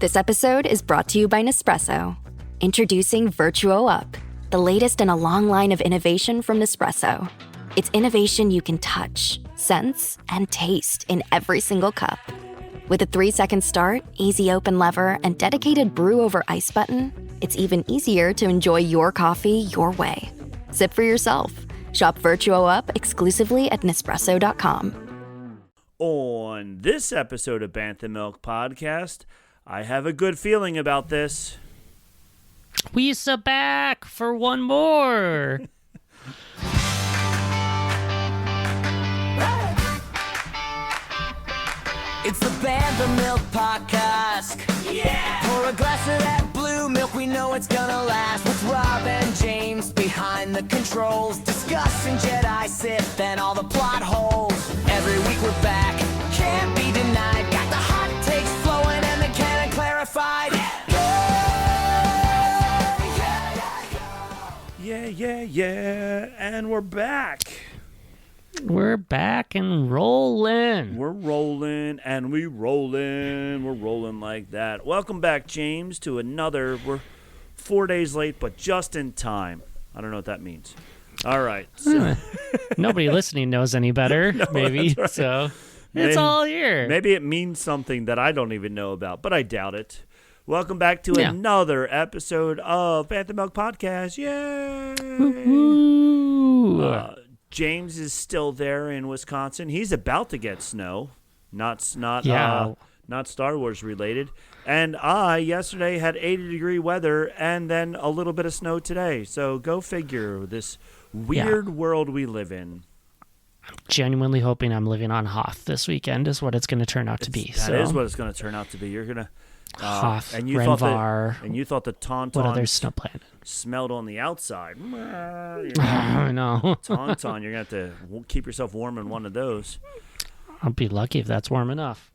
This episode is brought to you by Nespresso. Introducing Virtuo Up, the latest in a long line of innovation from Nespresso. It's innovation you can touch, sense, and taste in every single cup. With a 3-second start, easy open lever, and dedicated brew over ice button, it's even easier to enjoy your coffee your way. Sip for yourself. Shop Virtuo Up exclusively at Nespresso.com. On this episode of Bantha Milk Podcast, I have a good feeling about this. We's back for one more. It's the Bantha Milk Podcast. Yeah! Pour a glass of that blue milk, we know it's gonna last. With Rob and James behind the controls, discussing Jedi, Sith, and all the plot holes. Every week we're back, can't be denied. Got the hot takes flowing and the canon clarified. Yeah, and we're back. We're back and rolling. We're rolling and we're rolling like that. Welcome back, James, to another. We're 4 days late, but just in time. I don't know what that means. All right. So. Nobody listening knows any better, no, maybe. Right. So it's all here. Maybe it means something that I don't even know about, but I doubt it. Welcome back to another episode of Bantha Milk Podcast. Yay! James is still there in Wisconsin. He's about to get snow, not Star Wars related. And I yesterday had 80-degree weather and then a little bit of snow today. So go figure, this weird world we live in. I'm genuinely hoping I'm living on Hoth this weekend is what it's going to turn out to be. That is what it's going to turn out to be. You're going to Hoth, and you Renvar. You thought the Tauntaun what other snow planet smelled on the outside. I know. Tauntaun, you're going to have to keep yourself warm in one of those. I'll be lucky if that's warm enough.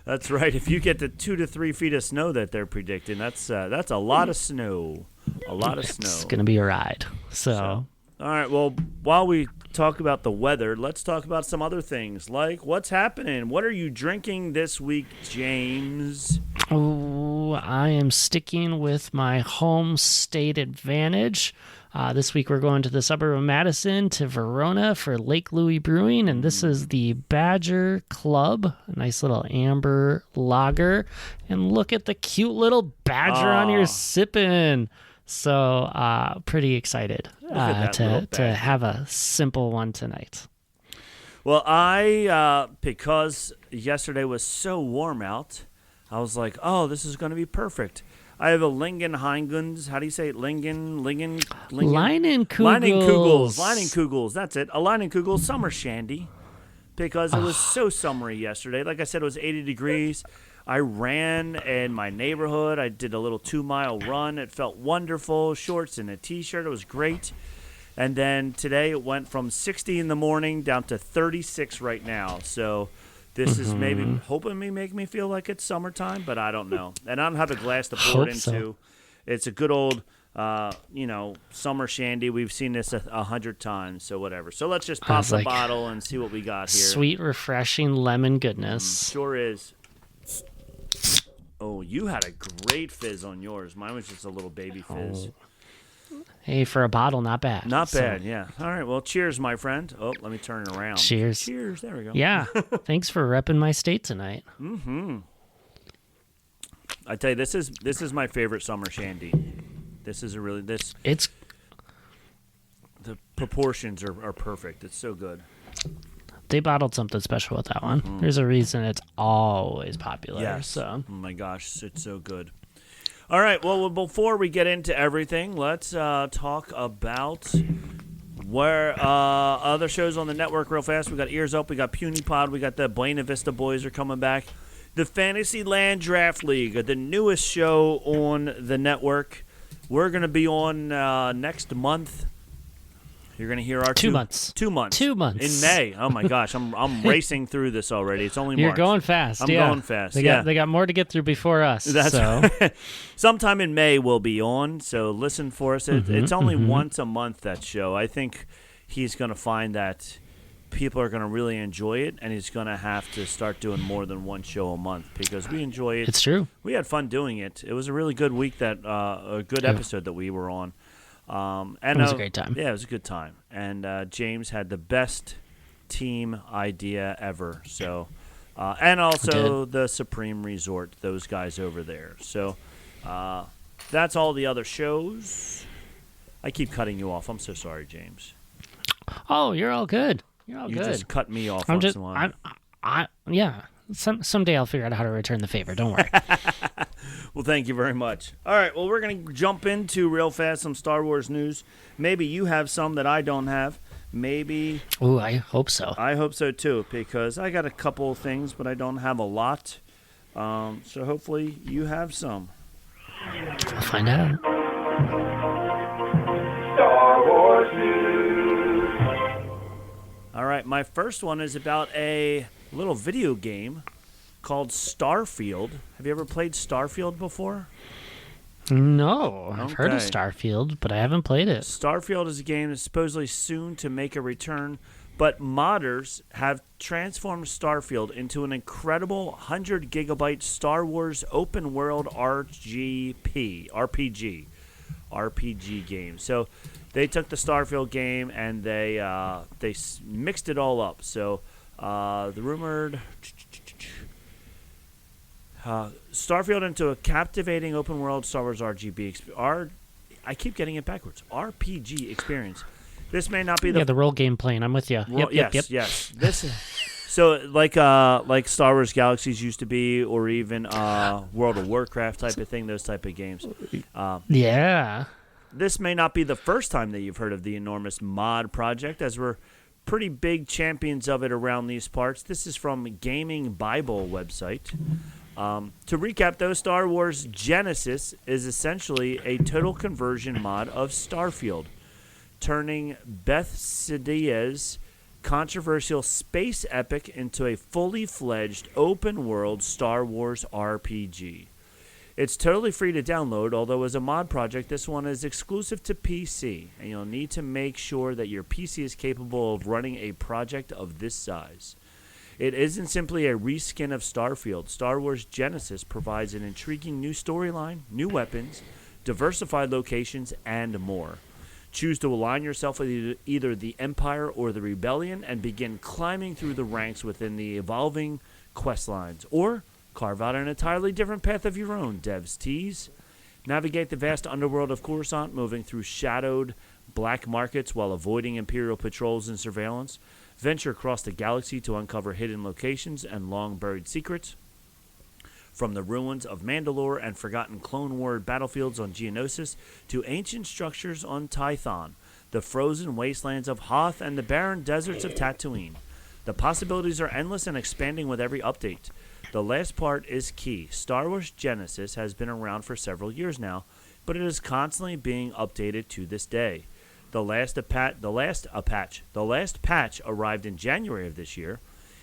That's right. If you get the 2 to 3 feet of snow that they're predicting, that's a lot of snow. A lot of snow. It's going to be a ride. So, all right. Well, while we talk about the weather, let's talk about some other things, like what's happening. What are you drinking this week, James? Oh, I am sticking with my home state advantage. This week we're going to the suburb of Madison to Verona for Lake Louis Brewing, and this is the Badger Club, a nice little amber lager. And look at the cute little badger on your sipping. So pretty excited to have a simple one tonight. Well, I because yesterday was so warm out, I was like, oh, this is going to be perfect. I have a Lingenheingens. How do you say it? Leinenkugels. Leinenkugels. That's it. A Leinenkugel summer shandy, because it was so summery yesterday. Like I said, it was 80 degrees. I ran in my neighborhood. I did a little 2-mile run. It felt wonderful. Shorts and a T-shirt. It was great. And then today it went from 60 in the morning down to 36 right now. So this is maybe hoping make me feel like it's summertime, but I don't know. And I don't have a glass to pour it into. So. It's a good old, summer shandy. We've seen this 100 times, so whatever. So let's just pop the bottle and see what we got here. Sweet, refreshing lemon goodness. Sure is. Oh, you had a great fizz on yours. Mine was just a little baby fizz. Hey, for a bottle, not bad. Not bad, yeah. All right, well, cheers, my friend. Oh, let me turn it around. Cheers. There we go. Yeah, thanks for repping my state tonight. Mm-hmm. I tell you, this is my favorite summer shandy. The proportions are perfect. It's so good. They bottled something special with that one. Mm-hmm. There's a reason it's always popular. Yes. So. Oh my gosh, it's so good. All right, well, before we get into everything, let's talk about where other shows on the network real fast. We got Ears Up, we got Puny Pod, we got the Buena Vista Boys are coming back. The Fantasyland Draft League, the newest show on the network. We're going to be on next month. You're going to hear our 2 months. 2 months. 2 months. In May. Oh, my gosh. I'm racing through this already. It's only March. You're going fast. I'm going fast. They got more to get through before us. That's right. Sometime in May we'll be on, so listen for us. It's only once a month, that show. I think he's going to find that people are going to really enjoy it, and he's going to have to start doing more than one show a month because we enjoy it. It's true. We had fun doing it. It was a really good week, a good episode that we were on. And it was a great time. Yeah, it was a good time. And James had the best team idea ever. So, and also the Supreme Resort, those guys over there. So that's all the other shows. I keep cutting you off. I'm so sorry, James. Oh, you're all good. You're all you good. Just cut me off once in a while. Yeah. Someday I'll figure out how to return the favor. Don't worry. Well, thank you very much. All right, well, we're going to jump into real fast some Star Wars news. Maybe you have some that I don't have. Maybe. Ooh, I hope so. I hope so, too, because I got a couple of things, but I don't have a lot. So hopefully you have some. I'll find out. Star Wars news. All right, my first one is about a little video game called Starfield. Have you ever played Starfield before? No, I've heard of Okay. Starfield, but I haven't played it. Starfield is a game that's supposedly soon to make a return, but modders have transformed Starfield into an incredible 100 gigabyte Star Wars open world RPG game. So they took the Starfield game and they mixed it all up. So the rumored Starfield into a captivating open world Star Wars I keep getting it backwards. RPG experience. This may not be the role game playing. I'm with you. Yep. Yes. This so like Star Wars Galaxies used to be, or even World of Warcraft type of thing. Those type of games. Yeah. This may not be the first time that you've heard of the enormous mod project, as we're pretty big champions of it around these parts. This is from Gaming Bible website. To recap, though, Star Wars Genesis is essentially a total conversion mod of Starfield, turning Bethesda's controversial space epic into a fully fledged open-world Star Wars RPG. It's totally free to download, although as a mod project, this one is exclusive to PC, and you'll need to make sure that your PC is capable of running a project of this size. It isn't simply a reskin of Starfield. Star Wars Genesis provides an intriguing new storyline, new weapons, diversified locations, and more. Choose to align yourself with either the Empire or the Rebellion and begin climbing through the ranks within the evolving quest lines, or carve out an entirely different path of your own, devs tease. Navigate the vast underworld of Coruscant, moving through shadowed black markets while avoiding Imperial patrols and surveillance. Venture across the galaxy to uncover hidden locations and long-buried secrets. From the ruins of Mandalore and forgotten Clone War battlefields on Geonosis to ancient structures on Tython, the frozen wastelands of Hoth, and the barren deserts of Tatooine. The possibilities are endless and expanding with every update. The last part is key. Star Wars Genesis has been around for several years now, but it is constantly being updated to this day. The last patch arrived in January of this year.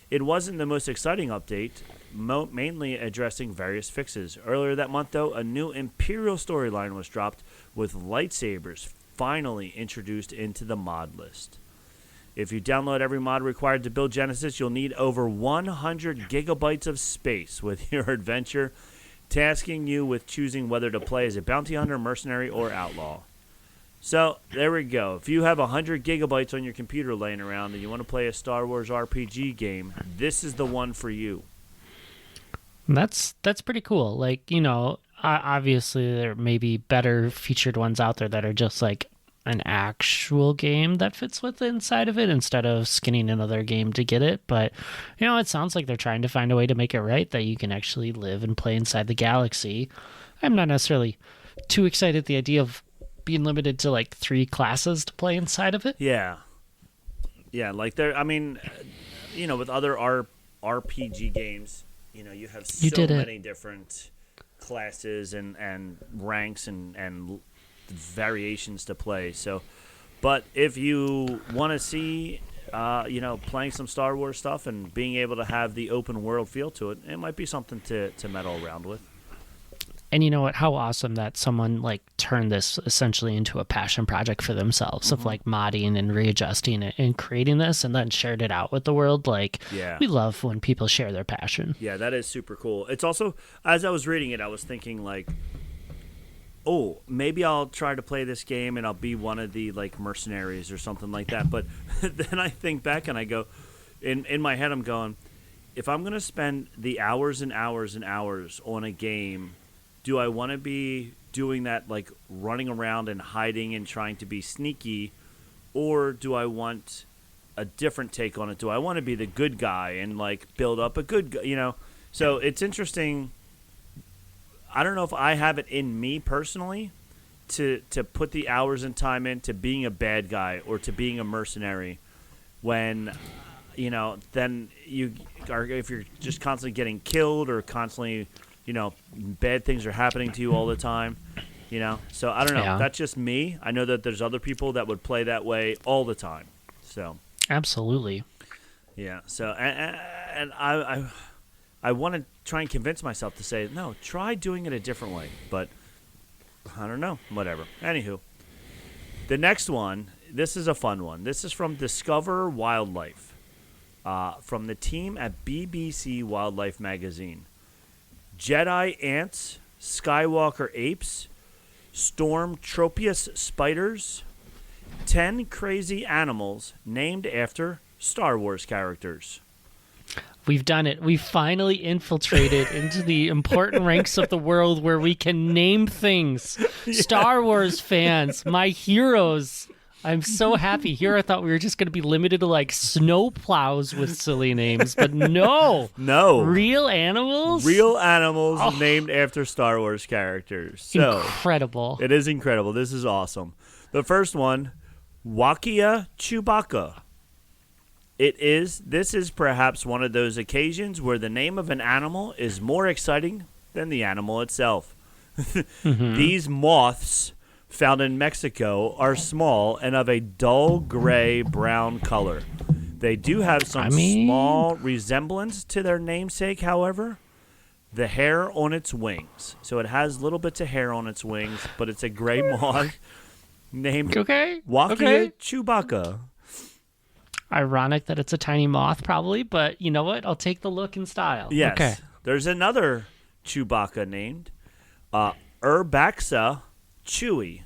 It wasn't the most exciting update, mainly addressing various fixes. Earlier that month, though, a new Imperial storyline was dropped, with lightsabers finally introduced into the mod list. If you download every mod required to build Genesis, you'll need over 100 gigabytes of space with your adventure, tasking you with choosing whether to play as a bounty hunter, mercenary, or outlaw. So, there we go. If you have 100 gigabytes on your computer laying around and you want to play a Star Wars RPG game, this is the one for you. That's pretty cool. Like, you know, obviously there may be better featured ones out there that are just like an actual game that fits with inside of it instead of skinning another game to get it. But, you know, it sounds like they're trying to find a way to make it right, that you can actually live and play inside the galaxy. I'm not necessarily too excited at the idea of being limited to like 3 classes to play inside of it. Yeah, like there. I mean, you know, with other RPG games, you know, you have so many different classes and ranks and variations to play. So, but if you want to see, you know, playing some Star Wars stuff and being able to have the open world feel to it, it might be something to meddle around with. And you know what? How awesome that someone like turned this essentially into a passion project for themselves of like modding and readjusting it and creating this and then shared it out with the world. Like, we love when people share their passion. Yeah, that is super cool. It's also, as I was reading it, I was thinking like, oh, maybe I'll try to play this game and I'll be one of the like mercenaries or something like that. But then I think back and I go, in my head I'm going, if I'm going to spend the hours and hours and hours on a game, do I want to be doing that like running around and hiding and trying to be sneaky, or do I want a different take on it? Do I want to be the good guy and like build up a good guy, you know? So it's interesting. I don't know if I have it in me personally to put the hours and time into being a bad guy or to being a mercenary when, you know, then you are, if you're just constantly getting killed or constantly, you know, bad things are happening to you all the time, you know? So I don't know. That's just me. I know that there's other people that would play that way all the time. So. Absolutely. Yeah. So, and I want to try and convince myself to say, no, try doing it a different way. But I don't know. Whatever. Anywho, the next one, this is a fun one. This is from Discover Wildlife, from the team at BBC Wildlife Magazine. Jedi ants, Skywalker apes, Stormtropius spiders, 10 crazy animals named after Star Wars characters. We've done it. We've finally infiltrated into the important ranks of the world where we can name things. Star Wars fans, my heroes. I'm so happy. Here I thought we were just going to be limited to like snow plows with silly names, but no. No. Real animals? Real animals named after Star Wars characters. So, incredible. It is incredible. This is awesome. The first one, Wakia Chewbacca. This is perhaps one of those occasions where the name of an animal is more exciting than the animal itself. These moths found in Mexico are small and of a dull gray-brown color. They do have some small resemblance to their namesake, however, the hair on its wings. So it has little bits of hair on its wings, but it's a gray moth named Wakia Chewbacca. Ironic that it's a tiny moth, probably, but you know what? I'll take the look and style. Yes. Okay. There's another Chewbacca named Urbaxa Chewie.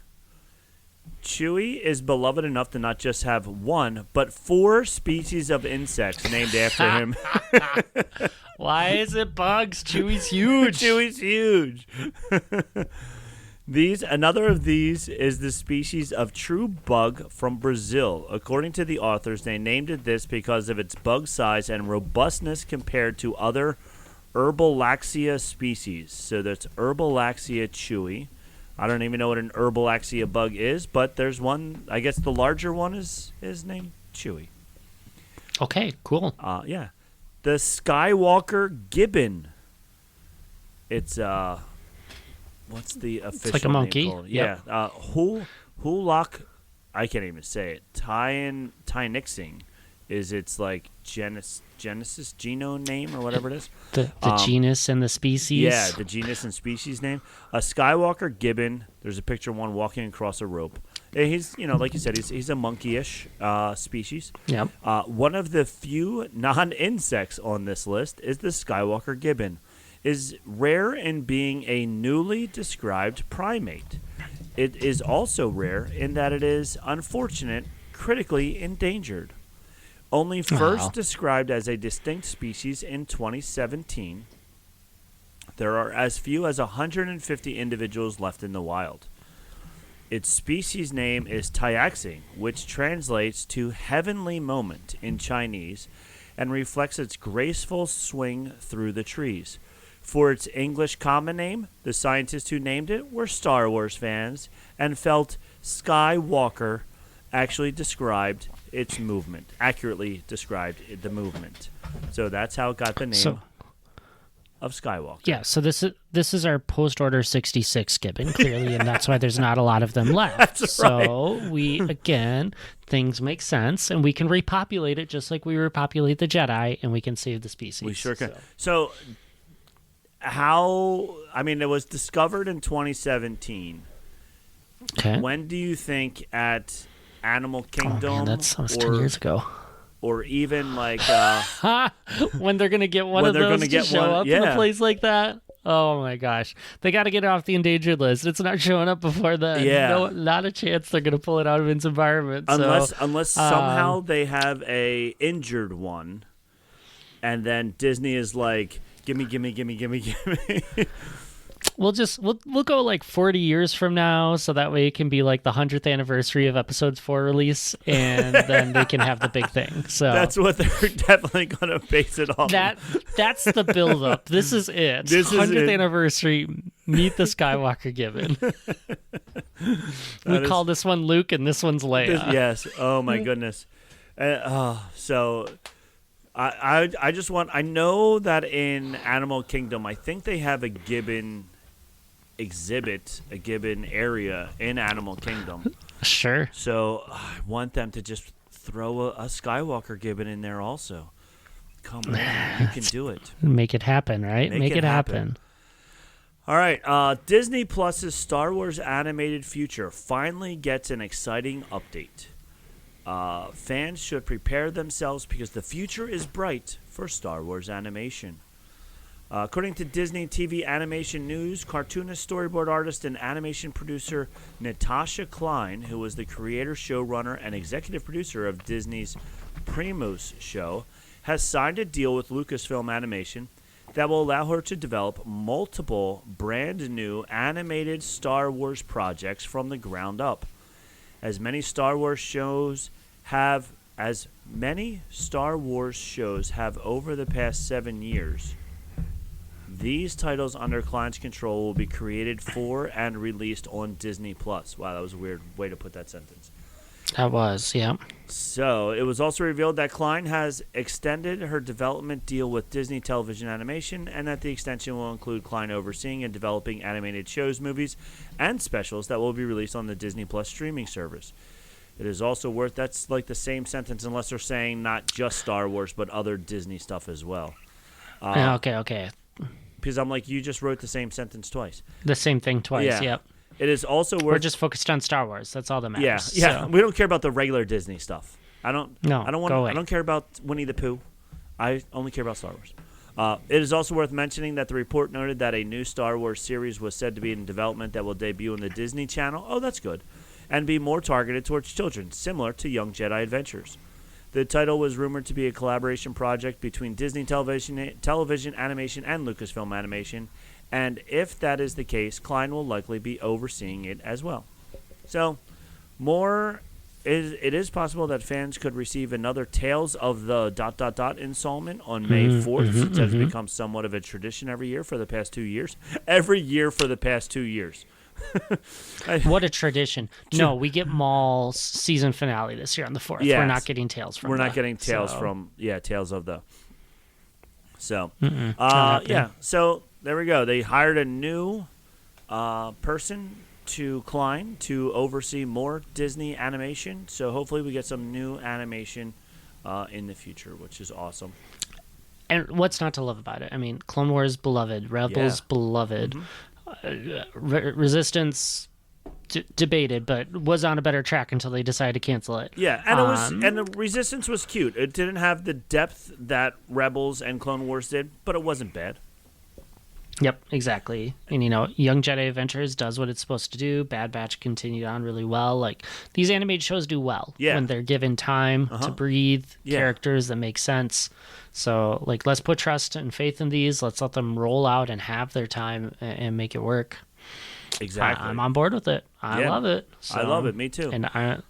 Chewie is beloved enough to not just have one, but 4 species of insects named after him. Why is it bugs? Chewie's huge. Chewie's huge. Another of these is the species of true bug from Brazil. According to the authors, they named it this because of its bug size and robustness compared to other Herbalaxia species. So that's Herbalaxia chewie. I don't even know what an Herbalaxia bug is, but there's one. I guess the larger one is named Chewie. Okay, cool. Yeah. The Skywalker gibbon. It's what's the official It's like a monkey. name called? Yep. Yeah. Hulak, I can't even say it. Tynixing is its like Genesis genome name or whatever it is. The genus and the species. Yeah, the genus and species name. A Skywalker gibbon. There's a picture of one walking across a rope. And he's, you know, like you said, he's a monkey-ish species. Yep. One of the few non-insects on this list is the Skywalker gibbon. Is rare in being a newly described primate. It is also rare in that it is, unfortunate, critically endangered. Only first described as a distinct species in 2017, there are as few as 150 individuals left in the wild. Its species name is Tyaxing, which translates to heavenly moment in Chinese and reflects its graceful swing through the trees. For its English common name, the scientists who named it were Star Wars fans and felt Skywalker actually described its movement, accurately described the movement. So that's how it got the name of Skywalker. Yeah, so this is our post-order 66 gibbon, clearly, and that's why there's not a lot of them left. That's right. So we, again, things make sense, and we can repopulate it just like we repopulate the Jedi, and we can save the species. We sure can. So it was discovered in 2017. Okay. When do you think at Animal Kingdom? Oh man, that's almost 10 years ago. Or even like when they're gonna get one of those to show up in a place like that. Oh my gosh, they got to get it off the endangered list. It's not showing up before then. Yeah, no, not a chance they're gonna pull it out of its environment. Unless somehow they have a injured one, and then Disney is like, gimme. We'll go like 40 years from now, so that way it can be like the 100th anniversary of Episode 4 release, and then they can have the big thing. So that's what they're definitely going to base it off. That's the build-up. This is it. This 100th anniversary. Meet the Skywalker Gibbon. We call this one Luke, and this one's Leia. Yes. Oh my goodness. So. I know that in Animal Kingdom, I think they have a gibbon exhibit, a gibbon area in Animal Kingdom. Sure. So I want them to just throw a Skywalker gibbon in there also. Come on, you can do it. Make it happen, right? Make it happen. All right, Disney Plus's Star Wars animated future finally gets an exciting update. Fans should prepare themselves because the future is bright for Star Wars animation. According to Disney TV Animation News, cartoonist, storyboard artist, and animation producer Natasha Klein, who was the creator, showrunner, and executive producer of Disney's Primus show, has signed a deal with Lucasfilm Animation that will allow her to develop multiple brand new animated Star Wars projects from the ground up. As many Star Wars shows have over the past 7 years, these titles under Klein's control will be created for and released on Disney Plus. Wow, that was a weird way to put that sentence. That was, yeah. So it was also revealed that Klein has extended her development deal with Disney Television Animation, and that the extension will include Klein overseeing and developing animated shows, movies, and specials that will be released on the Disney Plus streaming service. It is also worth, that's like the same sentence unless they're saying not just Star Wars, but other Disney stuff as well. Okay. Because I'm like, you just wrote the same sentence twice. The same thing twice, yeah. Yep. It is also worth... We're just focused on Star Wars. That's all that matters. Yeah. So. We don't care about the regular Disney stuff. I don't care about Winnie the Pooh. I only care about Star Wars. It is also worth mentioning that the report noted that a new Star Wars series was said to be in development that will debut on the Disney Channel. Oh, that's good. And be more targeted towards children, similar to Young Jedi Adventures. The title was rumored to be a collaboration project between Disney Television Animation and Lucasfilm Animation, and if that is the case, Klein will likely be overseeing it as well. So, it is possible that fans could receive another Tales of the ... installment on May 4th. It has become somewhat of a tradition every year for the past 2 years. Every year for the past 2 years. What a tradition. No, we get Maul's season finale this year on the 4th. Yes. We're not getting Tales from Tales of the. So, yeah. So, there we go. They hired a new person to Klein to oversee more Disney animation. So, hopefully we get some new animation in the future, which is awesome. And what's not to love about it? I mean, Clone Wars beloved, Rebels beloved. Resistance debated, but was on a better track until they decided to cancel it. Yeah, and the Resistance was cute. It didn't have the depth that Rebels and Clone Wars did, but it wasn't bad. Yep, exactly. And Young Jedi Adventures does what it's supposed to do. Bad Batch continued on really well. Like, these animated shows do well when they're given time to breathe, characters that make sense. So, like, let's put trust and faith in these. Let's let them roll out and have their time and make it work. Exactly. I'm on board with it. I love it. So, I love it. Me too. And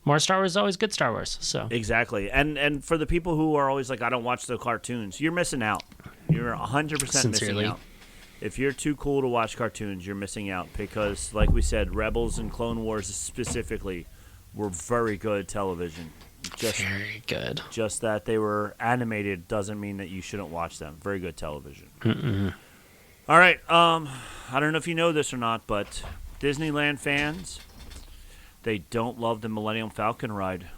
more Star Wars is always good Star Wars. So exactly. And for the people who are always like, I don't watch the cartoons, you're missing out. You're 100% missing out. If you're too cool to watch cartoons, you're missing out because, like we said, Rebels and Clone Wars specifically were very good television. Very good. Just that they were animated doesn't mean that you shouldn't watch them. Very good television. All right. I don't know if you know this or not, but Disneyland fans, they don't love the Millennium Falcon ride.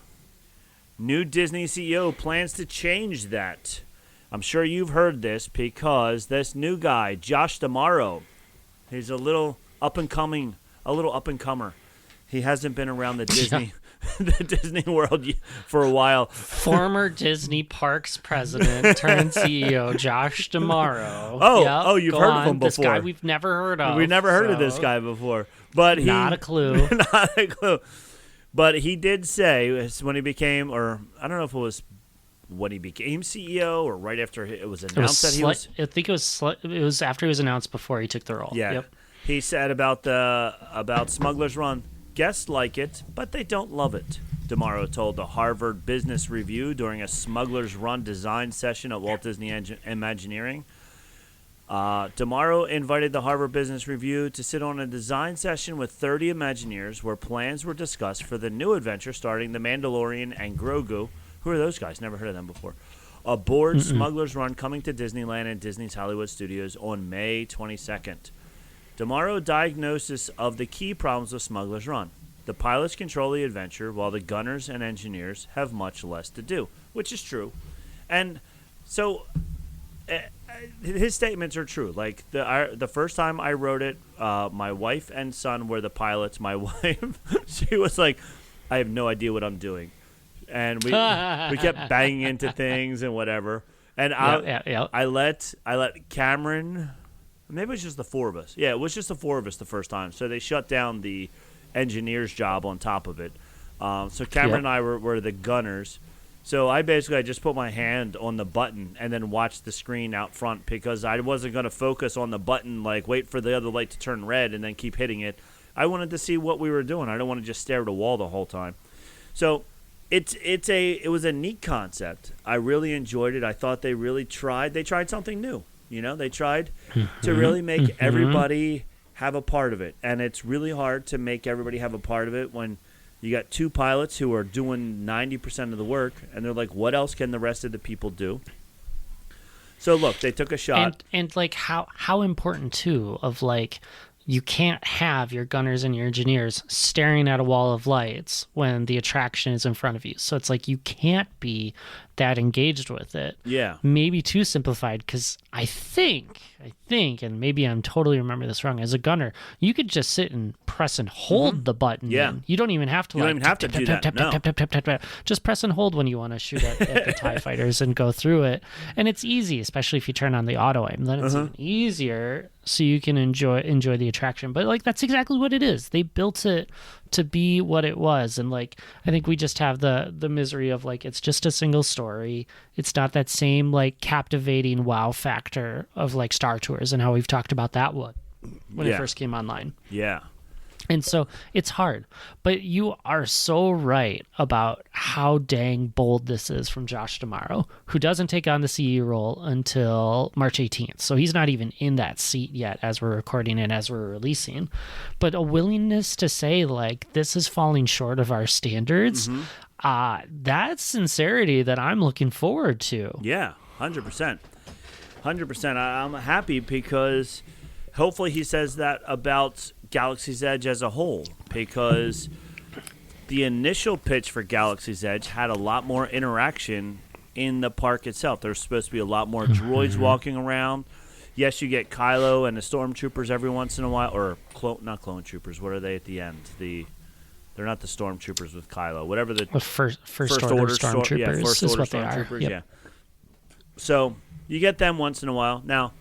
New Disney CEO plans to change that. I'm sure you've heard this because this new guy, Josh D'Amaro, he's a little up and comer. He hasn't been around the Disney the Disney World for a while. Former Disney Parks president turned CEO Josh D'Amaro. Oh, you've heard of him before. This guy we've never heard of. We've never heard of this guy before. But not a clue. Not a clue. But he did say when he became, or I don't know if it was when he became CEO or right after it was announced that he was. I think it was after he was announced before he took the role. Yeah. Yep. He said about Smuggler's Run, guests like it, but they don't love it. D'Amaro told the Harvard Business Review during a Smuggler's Run design session at Walt Disney Imagineering. D'Amaro invited the Harvard Business Review to sit on a design session with 30 Imagineers where plans were discussed for the new adventure starring The Mandalorian and Grogu. Who are those guys? Never heard of them before. Aboard Smuggler's Run coming to Disneyland and Disney's Hollywood Studios on May 22nd. D'Amaro diagnosis of the key problems of Smuggler's Run. The pilots control the adventure while the gunners and engineers have much less to do, which is true. And so his statements are true. Like the first time I wrote it, my wife and son were the pilots. My wife, she was like, I have no idea what I'm doing. And we kept banging into things and whatever. And I let Cameron, maybe it was just the four of us. Yeah, it was just the four of us the first time. So they shut down the engineer's job on top of it. So Cameron and I were the gunners. So I just put my hand on the button and then watched the screen out front because I wasn't going to focus on the button, like wait for the other light to turn red and then keep hitting it. I wanted to see what we were doing. I don't want to just stare at a wall the whole time. So it was a neat concept. I really enjoyed it. I thought they really tried. They tried something new. You know, they tried to really make everybody have a part of it. And it's really hard to make everybody have a part of it when you got two pilots who are doing 90% of the work, and they're like, what else can the rest of the people do? So, look, they took a shot. And like, how important, too, of, like, you can't have your gunners and your engineers staring at a wall of lights when the attraction is in front of you. So it's like you can't be that engaged with it. Yeah. Maybe too simplified, because I think, and maybe I'm totally remembering this wrong, as a gunner, you could just sit and press and hold the button. Yeah. You don't even have to do that. Just press and hold when you want to shoot at the TIE fighters and go through it. And it's easy, especially if you turn on the auto aim. Then it's even easier so you can enjoy the attraction. But like that's exactly what it is. They built it to be what it was. And like I think we just have the misery of like it's just a single story. It's not that same like captivating wow factor of like Star Tours and how we've talked about that one when it first came online. Yeah. And so it's hard, but you are so right about how dang bold this is from Josh D'Amaro, who doesn't take on the CEO role until March 18th. So he's not even in that seat yet as we're recording and as we're releasing. But a willingness to say, like, this is falling short of our standards, that's sincerity that I'm looking forward to. Yeah, 100%. 100%. I'm happy because hopefully he says that about Galaxy's Edge as a whole, because the initial pitch for Galaxy's Edge had a lot more interaction in the park itself. There's supposed to be a lot more droids walking around. Yes, you get Kylo and the stormtroopers every once in a while, or not clone troopers. What are they at the end? They're not the stormtroopers with Kylo. Whatever the first order stormtroopers first is order what they are. Stormtroopers. Yep. Yeah. So you get them once in a while. Now,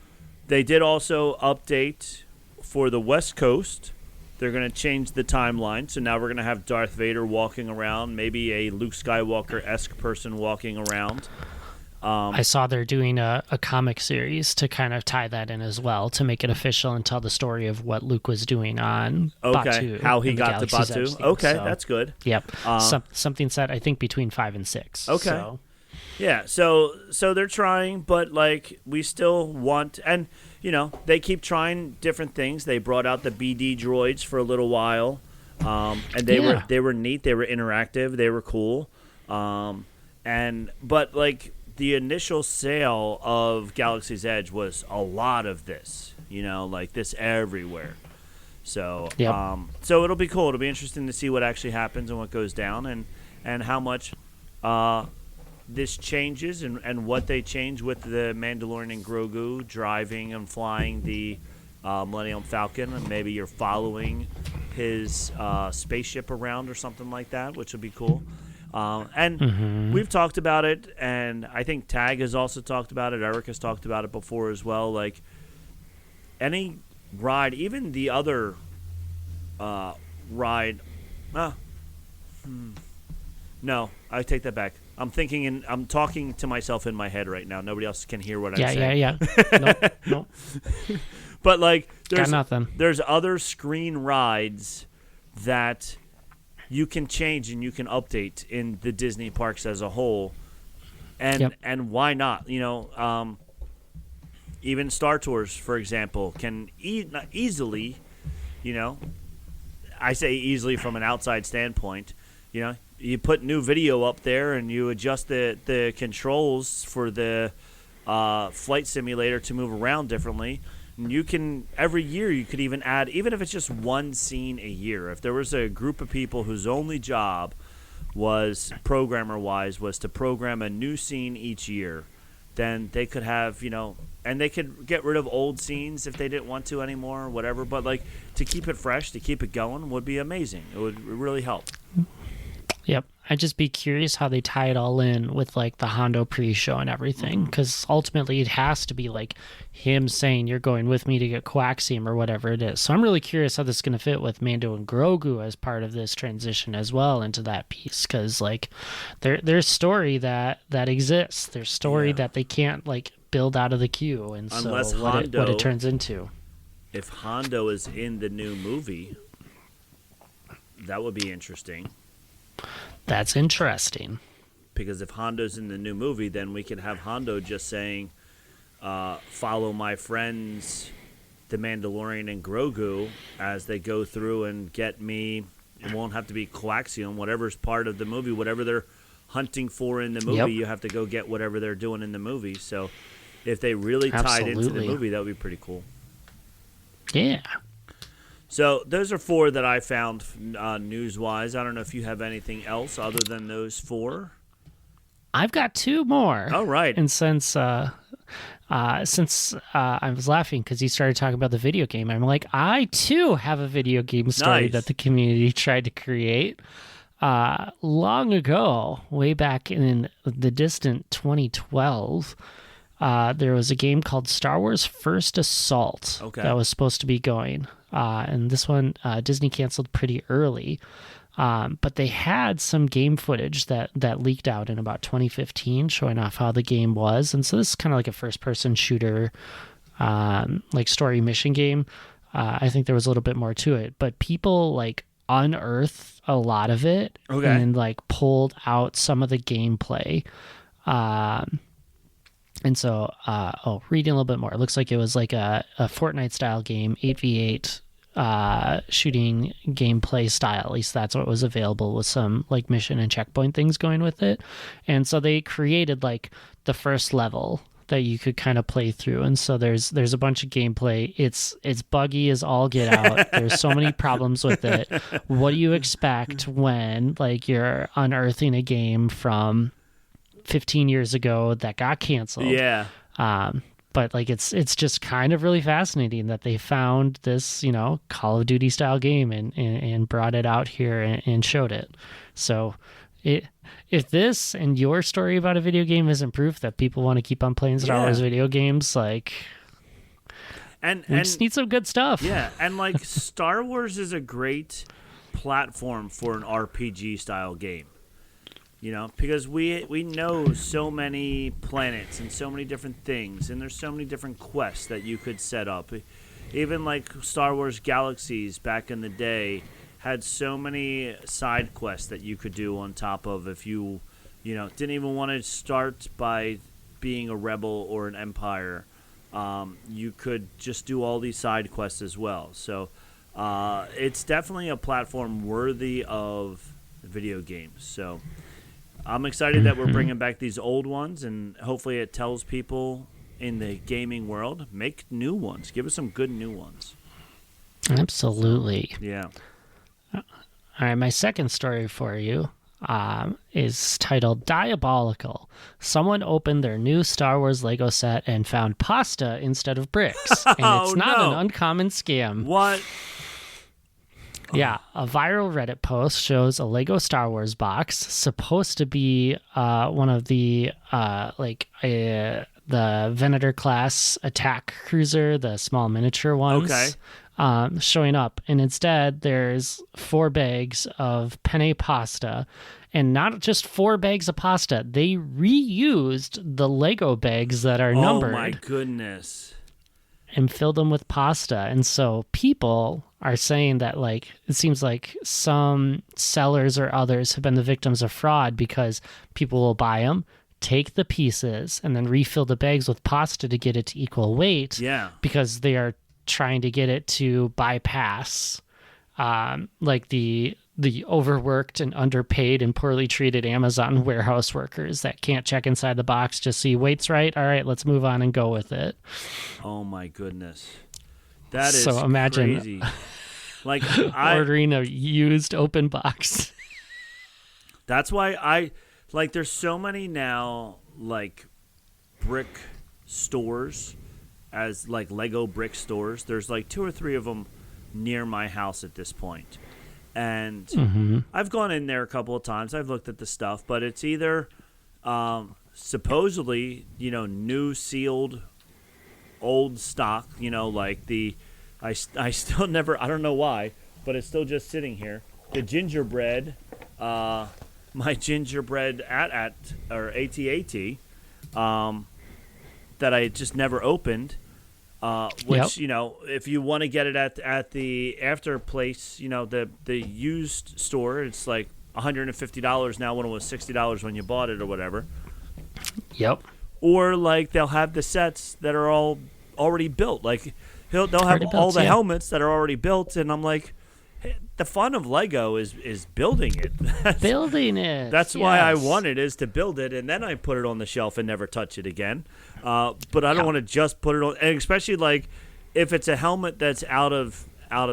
they did also update for the West Coast. They're going to change the timeline. So now we're going to have Darth Vader walking around, maybe a Luke Skywalker-esque person walking around. I saw they're doing a comic series to kind of tie that in as well, to make it official and tell the story of what Luke was doing on Batuu. How he got to Batuu. Okay, so, that's good. Yep. Something set, I think, between 5 and 6. Okay. So. Yeah, so they're trying, but, like, we still want... And, you know, they keep trying different things. They brought out the BD droids for a little while, and they were neat. They were interactive. They were cool. But, like, the initial sale of Galaxy's Edge was a lot of this, you know, like this everywhere. So, so it'll be cool. It'll be interesting to see what actually happens and what goes down and how much this changes and what they change with the Mandalorian and Grogu driving and flying the Millennium Falcon, and maybe you're following his spaceship around or something like that, which would be cool. And we've talked about it, and I think Tag has also talked about it. Eric has talked about it before as well. Like, any ride, even the other ride. No, I take that back. I'm talking to myself in my head right now. Nobody else can hear what I'm saying. Yeah. Nope. But like, Got nothing. There's other screen rides that you can change and you can update in the Disney parks as a whole, and why not? Even Star Tours, for example, can easily, I say easily from an outside standpoint, you put new video up there and you adjust the controls for the flight simulator to move around differently. And you can, every year you could even add, even if it's just one scene a year, if there was a group of people whose only job was, programmer-wise, was to program a new scene each year, then they could have, and they could get rid of old scenes if they didn't want to anymore or whatever. But, like, to keep it fresh, to keep it going would be amazing. It would really help. Yep. I'd just be curious how they tie it all in with, like, the Hondo pre-show and everything, because ultimately it has to be, like, him saying, you're going with me to get Coaxium or whatever it is. So I'm really curious how this is going to fit with Mando and Grogu as part of this transition as well into that piece, because, like, there's story that exists. There's story that they can't, like, build out of the queue, and unless so what it turns into. If Hondo is in the new movie, that would be interesting. That's interesting. Because if Hondo's in the new movie, then we can have Hondo just saying, follow my friends, the Mandalorian and Grogu, as they go through and get me. It won't have to be Coaxium, whatever's part of the movie, whatever they're hunting for in the movie, you have to go get whatever they're doing in the movie. So if they really tied into the movie, that would be pretty cool. Yeah. So those are 4 that I found news-wise. I don't know if you have anything else other than those 4. I've got 2 more. Oh, right. And since I was laughing because you started talking about the video game, I'm like, I too have a video game story that the community tried to create long ago, way back in the distant 2012. There was a game called Star Wars First Assault that was supposed to be going. And this one, Disney canceled pretty early. But they had some game footage that leaked out in about 2015 showing off how the game was. And so this is kind of like a first-person shooter, like story mission game. I think there was a little bit more to it. But people, like, unearthed a lot of it and, like, pulled out some of the gameplay. And so, reading a little bit more, it looks like it was like a Fortnite-style game, 8v8 shooting gameplay style. At least that's what was available, with some, like, mission and checkpoint things going with it. And so they created, like, the first level that you could kind of play through. And so there's a bunch of gameplay. It's buggy as all get out. There's so many problems with it. What do you expect when, like, you're unearthing a game from 15 years ago that got canceled? Yeah. But, like, it's just kind of really fascinating that they found this, Call of Duty style game and brought it out here and showed it. So if this and your story about a video game isn't proof that people want to keep on playing Star Wars video games, like, we just need some good stuff. Yeah, and, like, Star Wars is a great platform for an RPG style game. Because we know so many planets and so many different things, and there's so many different quests that you could set up. Even, like, Star Wars Galaxies back in the day had so many side quests that you could do on top of if you didn't even want to start by being a rebel or an empire. You could just do all these side quests as well. So it's definitely a platform worthy of video games. So I'm excited that we're bringing back these old ones, and hopefully it tells people in the gaming world, make new ones. Give us some good new ones. Absolutely. Yeah. All right, my second story for you. is titled Diabolical. Someone opened their new Star Wars Lego set and found pasta instead of bricks. And it's not an uncommon scam. What? Yeah, a viral Reddit post shows a Lego Star Wars box supposed to be one of the the Venator class attack cruiser, the small miniature ones. Okay. Showing up, and instead there's 4 bags of penne pasta, and not just 4 bags of pasta. They reused the Lego bags that are numbered. Oh my goodness. And filled them with pasta. And so people are saying that, like, it seems like some sellers or others have been the victims of fraud because people will buy them, take the pieces, and then refill the bags with pasta to get it to equal weight. Yeah. Because they are trying to get it to bypass the overworked and underpaid and poorly treated Amazon warehouse workers that can't check inside the box, just see weight's right. All right, let's move on and go with it. Oh my goodness. That is so imagine crazy. Like ordering a used open box. That's why there's so many now like brick stores as like Lego brick stores. There's like 2 or 3 of them near my house at this point. And I've gone in there a couple of times. I've looked at the stuff, but it's either supposedly, new sealed old stock, like I still never, I don't know why, but it's still just sitting here. The gingerbread, my gingerbread at AT-AT, that I just never opened. Which, if you want to get it at the after place, the used store, it's like $150 now when it was $60 when you bought it or whatever. Yep. Or like they'll have the sets that are all already built. Like they'll have all the helmets that are already built, and I'm like, hey, the fun of Lego is building it. Building it. That's why I want it, is to build it, and then I put it on the shelf and never touch it again. But I don't want to just put it on, and especially like if it's a helmet that's out of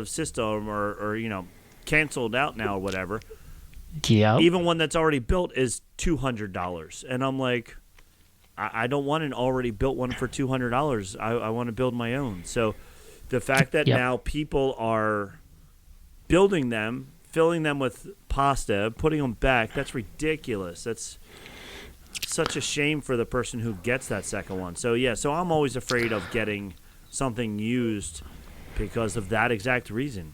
system or canceled out now or whatever. Yeah. Even one that's already built is $200, and I'm like, I don't want an already built one for $200. I want to build my own. So the fact that now people are building them, filling them with pasta, putting them back, that's ridiculous. That's such a shame for the person who gets that second one. So I'm always afraid of getting something used because of that exact reason.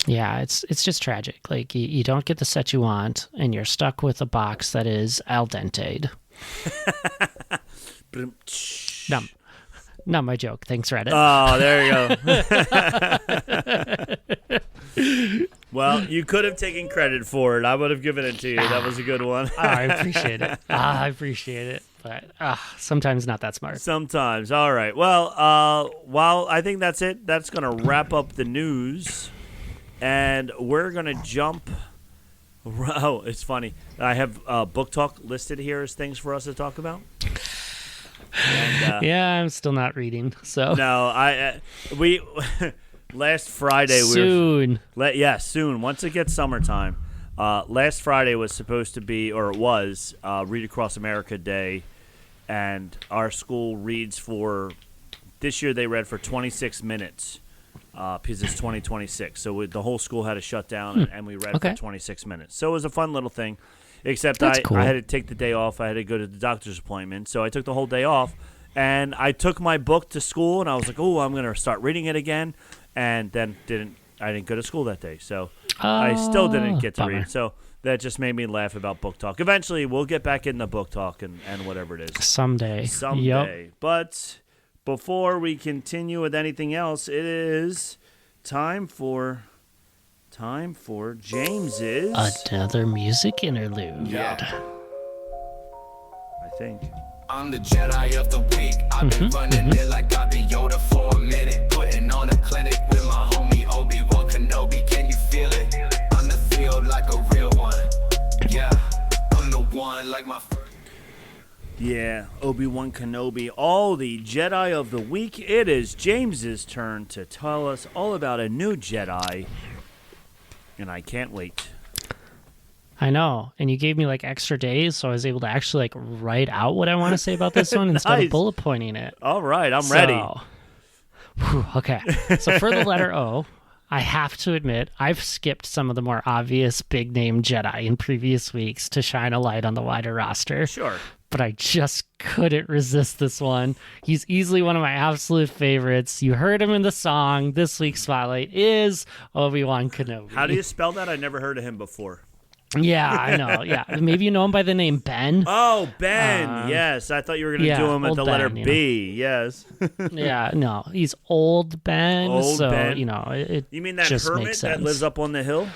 Yeah, it's just tragic. Like you don't get the set you want, and you're stuck with a box that is al dente. Not my joke. Thanks, Reddit. Oh, there you go. Well, you could have taken credit for it. I would have given it to you. That was a good one. I appreciate it. I appreciate it. But sometimes not that smart. Sometimes. All right. Well, I think that's it. That's going to wrap up the news. And we're going to jump. Oh, it's funny. I have book talk listed here as things for us to talk about. And, yeah, I'm still not reading. So no, we last Friday soon. Soon. Once it gets summertime. Last Friday was supposed to be, or it was, Read Across America Day, and our school reads for. This year they read for 26 minutes. Because it's 2026, so the whole school had to shut down, and we read for 26 minutes. So it was a fun little thing, except cool. I had to take the day off. I had to go to the doctor's appointment, so I took the whole day off, and I took my book to school, and I was like, oh, I'm going to start reading it again, and then I didn't go to school that day, so I still didn't get to read it. So that just made me laugh about book talk. Eventually, we'll get back in the book talk and whatever it is. Someday. Yep. But before we continue with anything else, it is time for James's another music interlude. Yeah. I think. I'm the Jedi of the week. I've been running it like I've been Yoda for a minute. Putting on a clinic with my homie Obi-Wan Kenobi. Can you feel it? On the field like a real one. Yeah, I'm the one like my first. Yeah, Obi-Wan Kenobi, all the Jedi of the week. It is James's turn to tell us all about a new Jedi, and I can't wait. I know. And you gave me like extra days, so I was able to actually like write out what I want to say about this one instead Nice. of bullet pointing it. All right, I'm ready. Okay. So for the letter O, I have to admit, I've skipped some of the more obvious big name Jedi in previous weeks to shine a light on the wider roster. Sure. But I just couldn't resist this one. He's easily one of my absolute favorites. You heard him in the song. This week's spotlight is Obi-Wan Kenobi. How do you spell that? I never heard of him before. Yeah, I know. Yeah, maybe you know him by the name Ben. Oh, Ben. Yes, I thought you were going to do him at old the letter Ben, B. Yes. Yeah, no, he's old Ben. Old so, Ben. It You mean that just hermit makes that sense. lives up on the hill?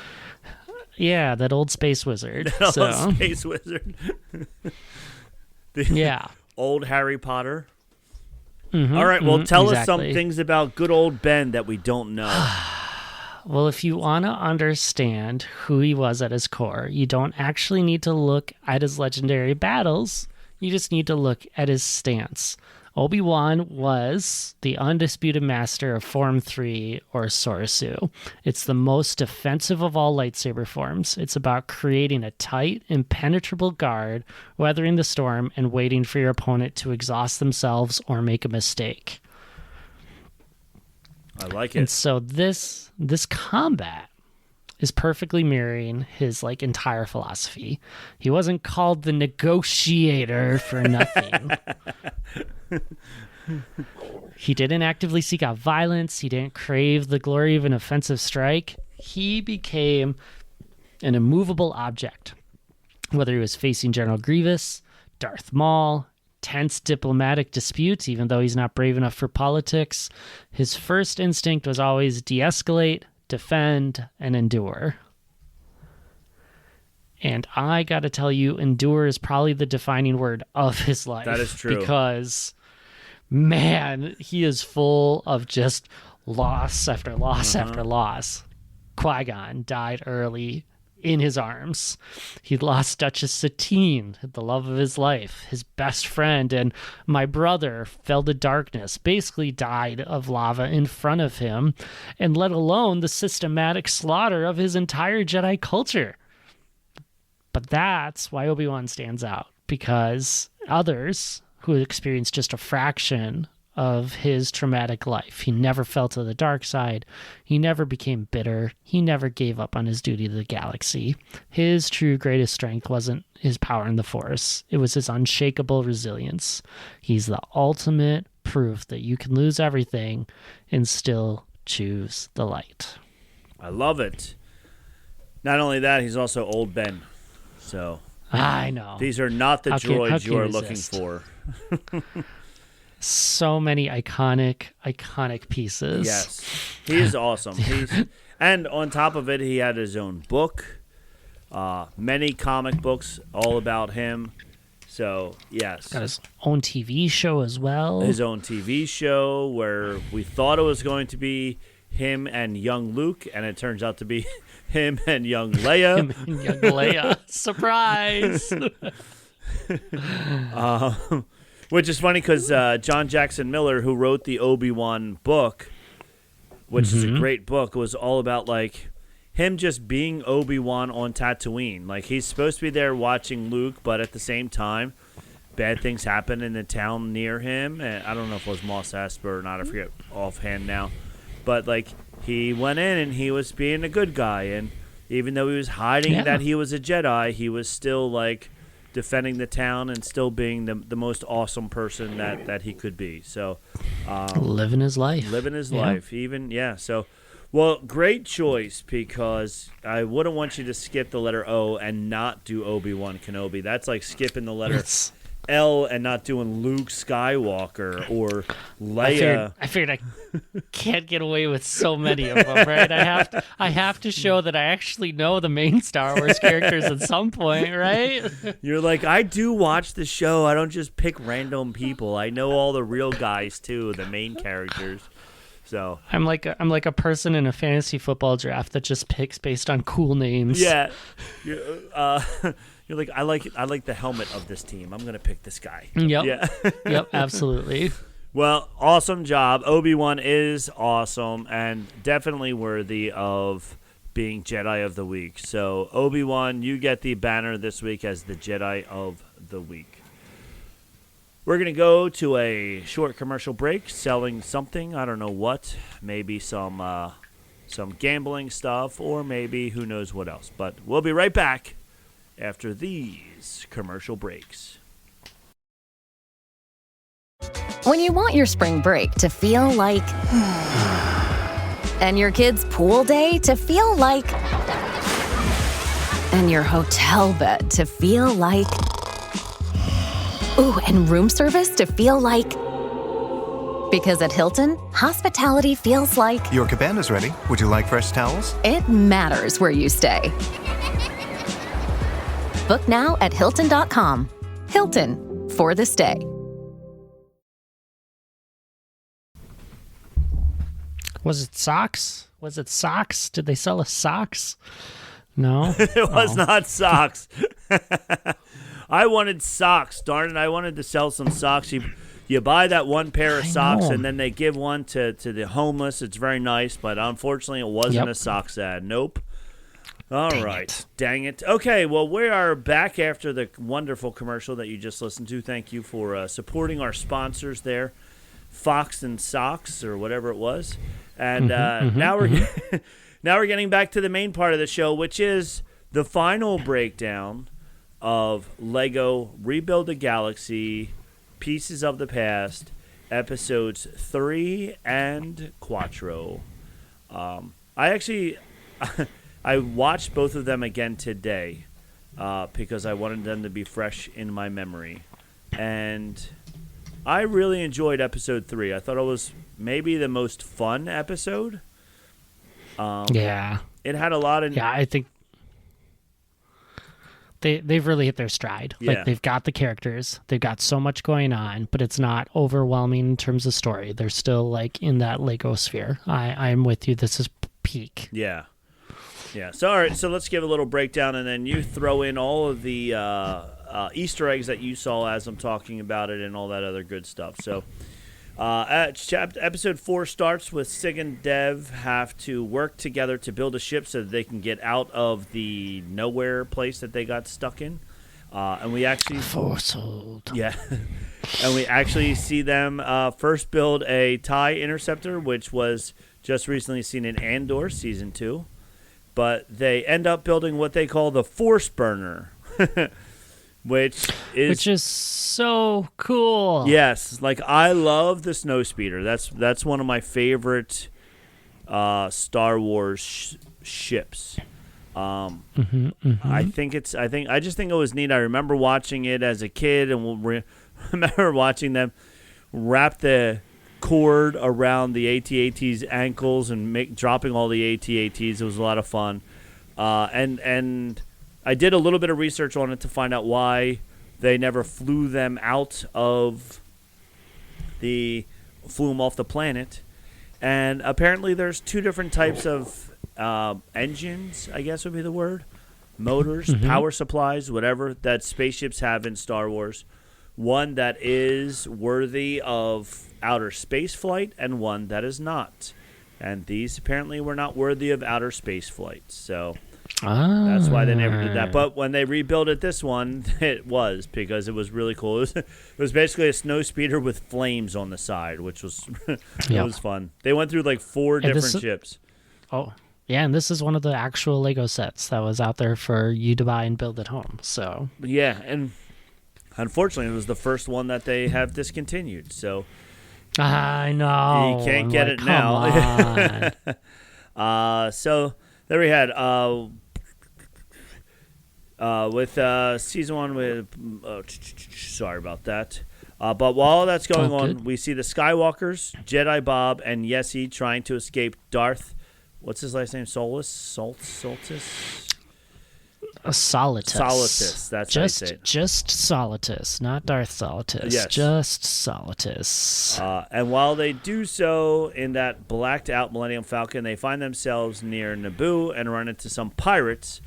Yeah, that old space wizard. Oh, So, Space Wizard. The yeah. old Harry Potter. All right, well, tell us some exactly. things about good old Ben that we don't know. Well, if you want to understand who he was at his core, you don't actually need to look at his legendary battles. You just need to look at his stance. Obi-Wan was the undisputed master of Form 3, or Sorsu. It's the most defensive of all lightsaber forms. It's about creating a tight, impenetrable guard, weathering the storm, and waiting for your opponent to exhaust themselves or make a mistake. I like And it. so this combat is perfectly mirroring his like entire philosophy. He wasn't called the negotiator for nothing. He didn't actively seek out violence. He didn't crave the glory of an offensive strike. He became an immovable object, whether he was facing General Grievous, Darth Maul, tense diplomatic disputes, even though he's not brave enough for politics. His first instinct was always de-escalate, defend, and endure. And I got to tell you, endure is probably the defining word of his life. That is true. Because, man, he is full of just loss after loss after loss. Qui-Gon died early in his arms. He lost Duchess Satine, the love of his life. His best friend and my brother fell to darkness, basically died of lava in front of him, and let alone the systematic slaughter of his entire Jedi culture. But that's why Obi-Wan stands out, because others who experienced just a fraction of his traumatic life. He never fell to the dark side. He never became bitter. He never gave up on his duty to the galaxy. His true greatest strength wasn't his power in the Force. It was his unshakable resilience. He's the ultimate proof that you can lose everything and still choose the light. I love it. Not only that, he's also old Ben. So I know. these are not the How droids can you are you looking resist? for. So many iconic pieces. Yes. He is awesome. And on top of it, he had his own book, many comic books all about him. So, yes. Got his own TV show as well. His own TV show where we thought it was going to be him and young Luke, and it turns out to be him and young Leia. Him and young Leia. Surprise! Which is funny because John Jackson Miller, who wrote the Obi-Wan book, which is a great book, was all about like him just being Obi-Wan on Tatooine. Like he's supposed to be there watching Luke, but at the same time, bad things happen in the town near him. And I don't know if it was Mos Espa or not. I forget offhand now. But like he went in and he was being a good guy, and even though he was hiding that he was a Jedi, he was still like defending the town and still being the most awesome person that he could be. So Living his life. life. Even so well, great choice, because I wouldn't want you to skip the letter O and not do Obi-Wan Kenobi. That's like skipping the letter L and not doing Luke Skywalker or Leia. I figured I can't get away with so many of them, right? I have to show that I actually know the main Star Wars characters at some point, right? You're like, I do watch the show. I don't just pick random people. I know all the real guys too, the main characters. So I'm like a person in a fantasy football draft that just picks based on cool names. yeah, you're like, I like the helmet of this team. I'm gonna pick this guy. Yep. Yeah. Yep. Absolutely. Well, awesome job. Obi-Wan is awesome and definitely worthy of being Jedi of the Week. So, Obi-Wan, you get the banner this week as the Jedi of the Week. We're going to go to a short commercial break, selling something. I don't know what. Maybe some gambling stuff, or maybe who knows what else. But we'll be right back after these commercial breaks. When you want your spring break to feel like... and your kids' pool day to feel like... and your hotel bed to feel like... ooh, and room service to feel like... because at Hilton, hospitality feels like... Your cabana's ready. Would you like fresh towels? it matters where you stay. Book now at Hilton.com. Hilton, for the stay. Was it socks? Did they sell us socks? No. It was not socks. I wanted socks. Darn it, I wanted to sell some socks. You buy that one pair of socks, and then they give one to the homeless. It's very nice, but unfortunately it wasn't a socks ad. Nope. All right. Dang it. Okay, well, we are back after the wonderful commercial that you just listened to. Thank you for supporting our sponsors there, Fox and Socks, or whatever it was. And now we're getting back to the main part of the show, which is the final breakdown of Lego Rebuild the Galaxy, Pieces of the Past, episodes 3 and 4. I watched both of them again today because I wanted them to be fresh in my memory. And I really enjoyed episode 3. I thought it was maybe the most fun episode. Yeah. It had a lot of... Yeah, I think they've really hit their stride. Yeah. Like, they've got the characters. They've got so much going on, but it's not overwhelming in terms of story. They're still, like, in that Lego sphere. I'm with you. This is peak. Yeah. Yeah. So, all right. So let's give a little breakdown, and then you throw in all of the Easter eggs that you saw as I'm talking about it and all that other good stuff. So episode 4 starts with Sig and Dev have to work together to build a ship so that they can get out of the nowhere place that they got stuck in. And we actually... Foretold. Yeah. And we actually see them first build a TIE interceptor, which was just recently seen in Andor Season 2. But they end up building what they call the Force Burner, which is so cool. Yes, like I love the Snowspeeder. That's one of my favorite Star Wars ships. I just think it was neat. I remember watching it as a kid, and we'll remember watching them wrap the cord around the AT-AT's ankles and dropping all the AT-ATs. It was a lot of fun. And I did a little bit of research on it to find out why they never flew them off the planet. And apparently there's 2 different types of engines, I guess would be the word. Motors, power supplies, whatever, that spaceships have in Star Wars. One that is worthy of outer space flight and one that is not. And these apparently were not worthy of outer space flight. So that's why they never did that. But when they rebuilt it, this one, it was, because it was really cool. It was basically a Snowspeeder with flames on the side, which was it was fun. They went through like 4 different ships. Oh, yeah, and this is one of the actual Lego sets that was out there for you to buy and build at home. So yeah, and unfortunately, it was the first one that they have discontinued. So I know you can't get it now. So there we had with season 1 with sorry about that. But while that's going on, we see the Skywalkers, Jedi Bob, and Yessie trying to escape Darth. What's his last name? Solstice. Solitus. That's how you say it. Just Solitus, not Darth Solitus. Yes. Just Solitus. And while they do so in that blacked out Millennium Falcon, they find themselves near Naboo and run into some pirates,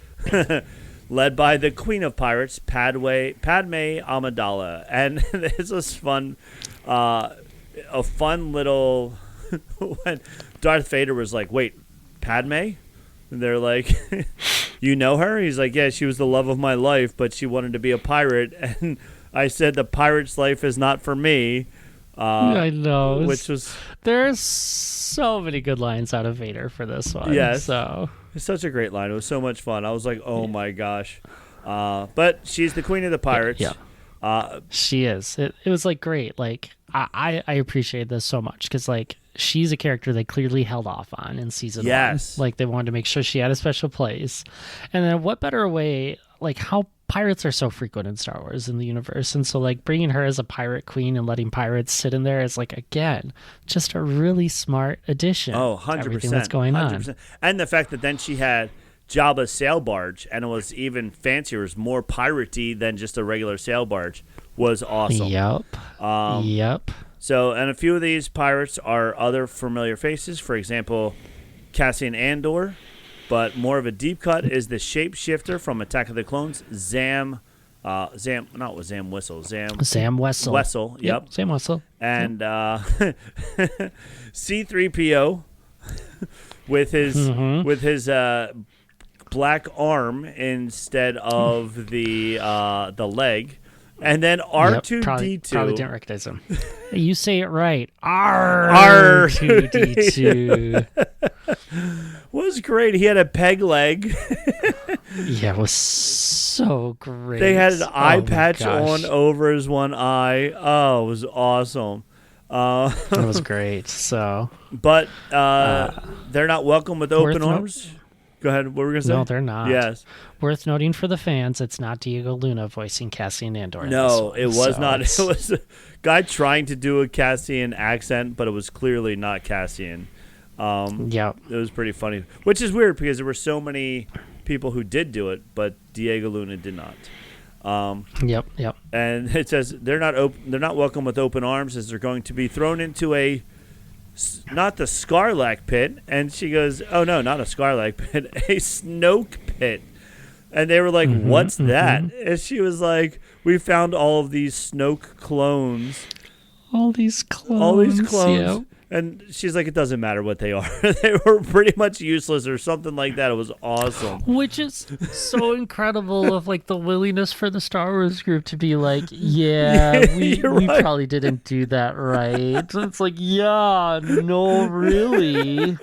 led by the Queen of Pirates, Padme Amidala. And this was fun. A fun little when Darth Vader was like, "Wait, Padme? And they're like, you know her? He's like, yeah, she was the love of my life, but she wanted to be a pirate. And I said, the pirate's life is not for me. I know. Which was... There's so many good lines out of Vader for this one. Yes. So. It's such a great line. It was so much fun. I was like, oh, my gosh. But she's the queen of the pirates. Yeah. She is. It was, like, great. Like, I appreciate this so much because, like, she's a character they clearly held off on in season one. Like, they wanted to make sure she had a special place. And then what better way, like, how pirates are so frequent in Star Wars in the universe. And so, like, bringing her as a pirate queen and letting pirates sit in there is, like, again, just a really smart addition. Oh, 100%. To everything that's going 100%. On. And the fact that then she had Jabba's sail barge, and it was even fancier, it was more piratey than just a regular sail barge, was awesome. Yep. So, and a few of these pirates are other familiar faces. For example, Cassian Andor, but more of a deep cut is the shapeshifter from Attack of the Clones, Zam Wessel. Yep. Sam Wessel. And C-3PO with his black arm instead of the leg. And then R2-D2. Probably didn't recognize him. You say it right. R2-D2. Was great. He had a peg leg. Yeah, it was so great. They had an eye patch on over his one eye. Oh, it was awesome. It was great. So, but they're not welcome with open arms. Go ahead. What were we going to say? No, they're not. Yes. Worth noting for the fans, it's not Diego Luna voicing Cassian Andor. No, it was not. It was a guy trying to do a Cassian accent, but it was clearly not Cassian. Yeah. It was pretty funny, which is weird because there were so many people who did do it, but Diego Luna did not. Yep. And it says they're not welcome with open arms as they're going to be thrown into not the Sarlacc pit. And she goes, oh, no, not a Sarlacc pit, a Snoke pit. And they were like, what's that? And she was like, we found all of these Snoke clones. All these clones. Yep. And she's like, it doesn't matter what they are. They were pretty much useless or something like that. It was awesome. Which is so incredible of, like, the willingness for the Star Wars group to be like, yeah, we right. probably didn't do that right. It's like, yeah, no, really.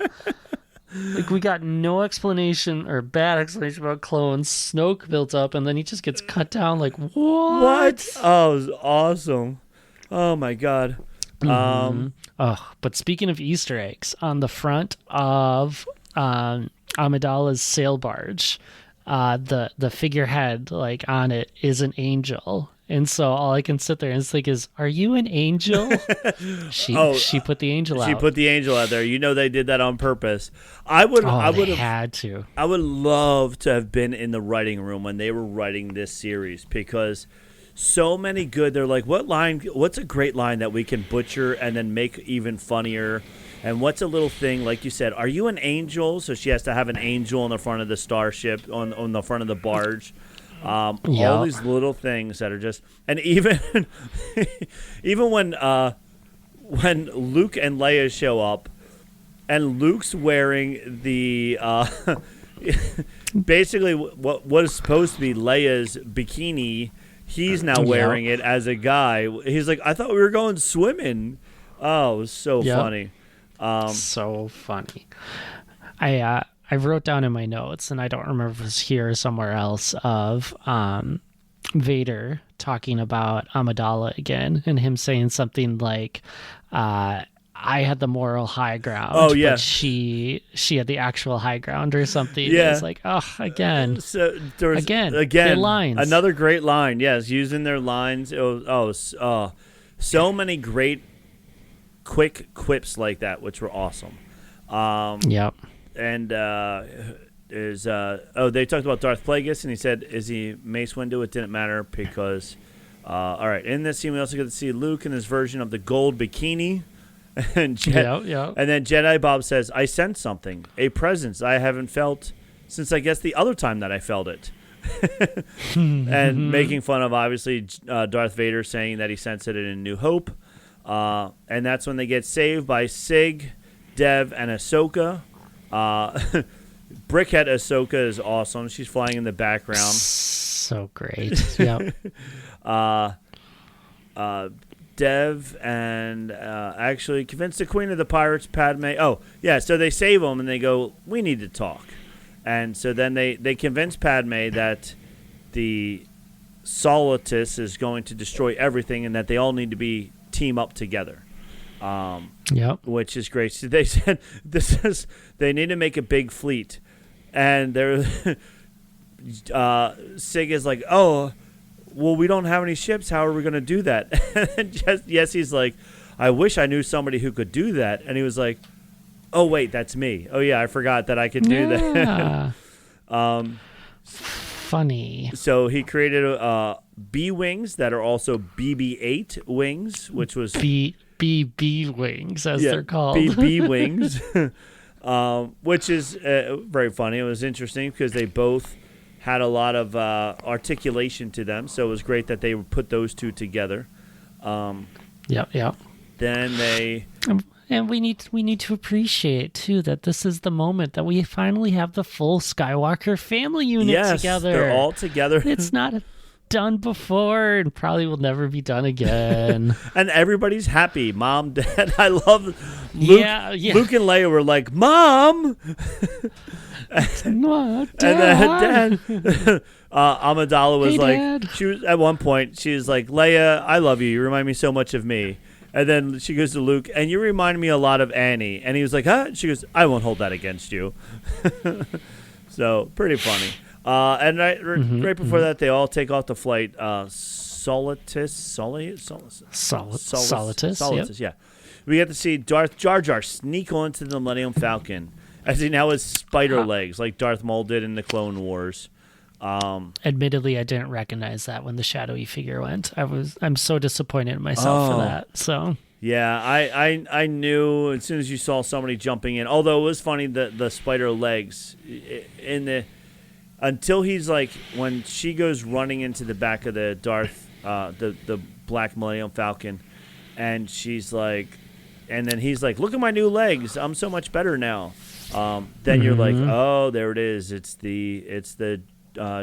Like, we got no explanation or bad explanation about clones. Snoke built up, and then he just gets cut down. Like, what? Oh, it was awesome. Oh, my God. But speaking of Easter eggs, on the front of Amidala's sail barge, the figurehead, like, on it is an angel. And so all I can sit there and think is, are you an angel? She put the angel out. She put the angel out there. You know they did that on purpose. I would have had to. I would love to have been in the writing room when they were writing this series because so many good. They're like, what's a great line that we can butcher and then make even funnier? And what's a little thing, like you said, are you an angel? So she has to have an angel on the front of the starship, on the front of the barge. All these little things that are just, and even when Luke and Leia show up, and Luke's wearing the basically what is supposed to be Leia's bikini, he's now wearing it as a guy. He's like, I thought we were going swimming. Oh, it was so funny. So funny. I wrote down in my notes, and I don't remember if it was here or somewhere else, of Vader talking about Amidala again, and him saying something like, I had the moral high ground, but she had the actual high ground or something. Yeah. It's like, again. So there was, again lines. Another great line. Yes, using their lines. It was, so many great quick quips like that, which were awesome. Yep. And they talked about Darth Plagueis, and he said, is he Mace Windu? It didn't matter because, all right, in this scene we also get to see Luke in his version of the gold bikini. And then Jedi Bob says, I sense something, a presence I haven't felt since I guess the other time that I felt it. And making fun of, obviously, Darth Vader saying that he sensed it in New Hope. And that's when they get saved by Sig, Dev, and Ahsoka. Brickhead Ahsoka is awesome. She's flying in the background. So great. Yep. Dev and actually convinced the Queen of the Pirates, Padme. Oh, yeah, so they save him and they go, we need to talk. And so then they convince Padme that the Solitus is going to destroy everything and that they all need to team up together. Yep. Which is great. So they said they need to make a big fleet. And they're Sig is like, oh, well, we don't have any ships. How are we going to do that? And Jesse's like, I wish I knew somebody who could do that. And he was like, oh, wait, that's me. Oh, yeah, I forgot that I could do that. Funny. So he created B wings that are also BB-8 wings, which was BB wings, as they're called. BB wings, which is very funny. It was interesting because they both had a lot of articulation to them, so it was great that they put those two together. Yep. Then they... And we need to appreciate too that this is the moment that we finally have the full Skywalker family unit together. They're all together. It's not done before and probably will never be done again. And everybody's happy. Mom, Dad. I love Luke. Yeah. Luke and Leia were like, Mom. No, And then Dad. Amidala was Hey, like, Dad. she was at one point. She was like, Leia, I love you. You remind me so much of me. And then she goes to Luke, and you remind me a lot of Annie. And he was like, huh? She goes, I won't hold that against you. So, pretty funny. And right before that, they all take off the flight. Solitus, yep. yeah. We get to see Darth Jar Jar sneak onto the Millennium Falcon, as he now has spider legs, like Darth Maul did in the Clone Wars. Admittedly, I didn't recognize that when the shadowy figure went. I'm so disappointed in myself for that. So yeah, I knew as soon as you saw somebody jumping in. Although it was funny the spider legs until he's like when she goes running into the back of the the Black Millennium Falcon, and she's like, and then he's like, look at my new legs. I'm so much better now. Then you're like, oh, there it is. It's the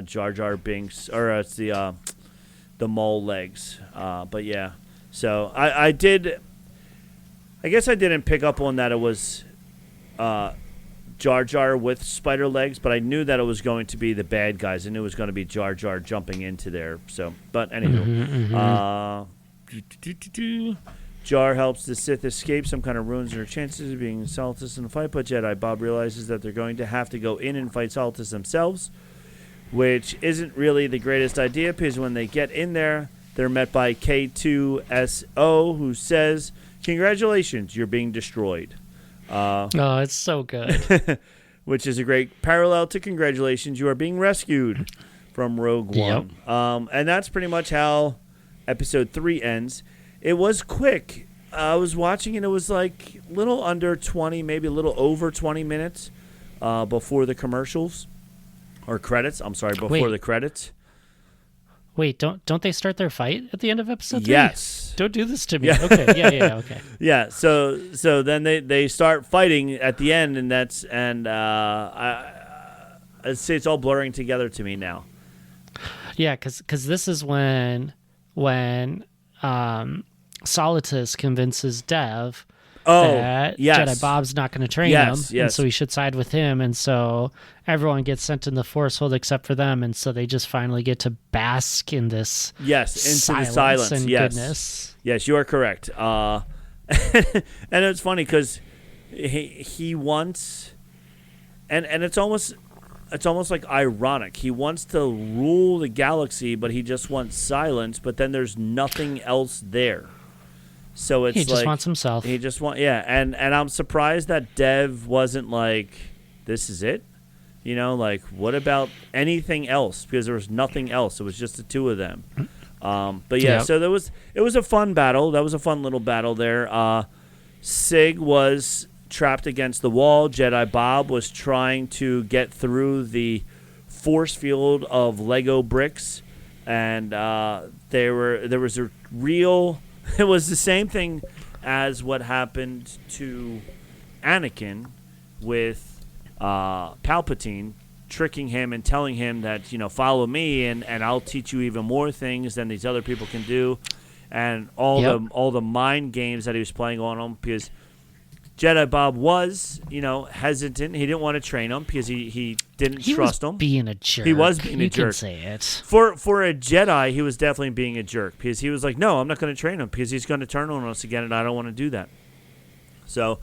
Jar Jar Binks, or it's the mole legs. But yeah, so I guess I didn't pick up on that it was Jar Jar with spider legs, but I knew that it was going to be the bad guys. I knew it was going to be Jar Jar jumping into there. So, but anywho, Jar helps the Sith escape. Some kind of ruins their chances of being Solitus in the fight, but Jedi Bob realizes that they're going to have to go in and fight Solitus themselves, which isn't really the greatest idea because when they get in there, they're met by K2SO, who says, congratulations, you're being destroyed. Oh, it's so good. Which is a great parallel to congratulations, you are being rescued from Rogue One. And that's pretty much how Episode 3 ends. It was quick. I was watching and it was like a little under 20, maybe a little over 20 minutes before the commercials. Or credits. I'm sorry, before the credits. Wait, don't they start their fight at the end of episode 3? Yes. Don't do this to me. Yeah. Okay. Yeah. Okay. Yeah. So then they start fighting at the end, and I'd say it's all blurring together to me now. Yeah, because this is when Solitus convinces Dev that Jedi Bob's not going to train him, and so he should side with him, and so everyone gets sent in the Force hold except for them, and so they just finally get to bask in this the silence and goodness. Yes, you are correct. And it's funny because he wants, and it's almost like ironic. He wants to rule the galaxy, but he just wants silence. But then there's nothing else there. So it's he just wants himself. He just and I'm surprised that Dev wasn't like, this is it, like what about anything else? Because there was nothing else. It was just the two of them. But yeah, so it was a fun battle. That was a fun little battle there. Sig was trapped against the wall. Jedi Bob was trying to get through the force field of Lego bricks, and there was a real. It was the same thing as what happened to Anakin with Palpatine, tricking him and telling him that, follow me and I'll teach you even more things than these other people can do, and all the mind games that he was playing on him, because Jedi Bob was, hesitant. He didn't want to train him because he didn't trust him. He was being a jerk. He was being a jerk. You can say it. For a Jedi, he was definitely being a jerk, because he was like, no, I'm not going to train him because he's going to turn on us again, and I don't want to do that. So,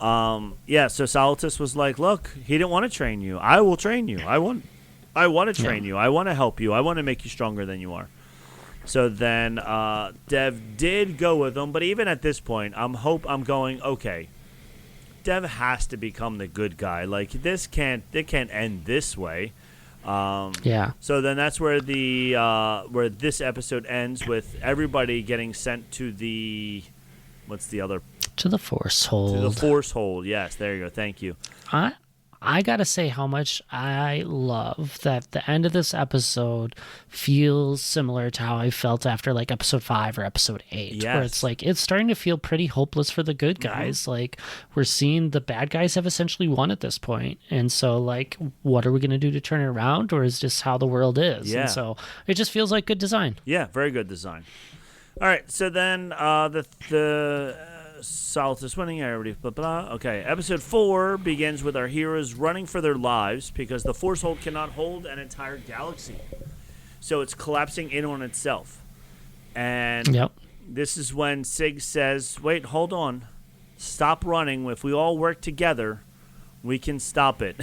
so Salatus was like, look, he didn't want to train you. I will train you. I want to train you. I want to help you. I want to make you stronger than you are. So then Dev did go with him, but even at this point, I'm going, okay, Dev has to become the good guy. Like, it can't end this way. So then that's where where this episode ends, with everybody getting sent to the to the Force Hold. To the Force Hold. Yes, there you go. Thank you. I gotta say how much I love that the end of this episode feels similar to how I felt after like episode 5 or episode 8, where it's like it's starting to feel pretty hopeless for the good guys. Mm-hmm. Like, we're seeing the bad guys have essentially won at this point, and so like, what are we gonna do to turn it around, or is just how the world is? Yeah. And so it just feels like good design. Yeah, very good design. All right, so then the Salatus winning, I already blah blah. Okay, episode 4 begins with our heroes running for their lives because the Force Hold cannot hold an entire galaxy, so it's collapsing in on itself. And this is when Sig says, "Wait, hold on, stop running. If we all work together, we can stop it."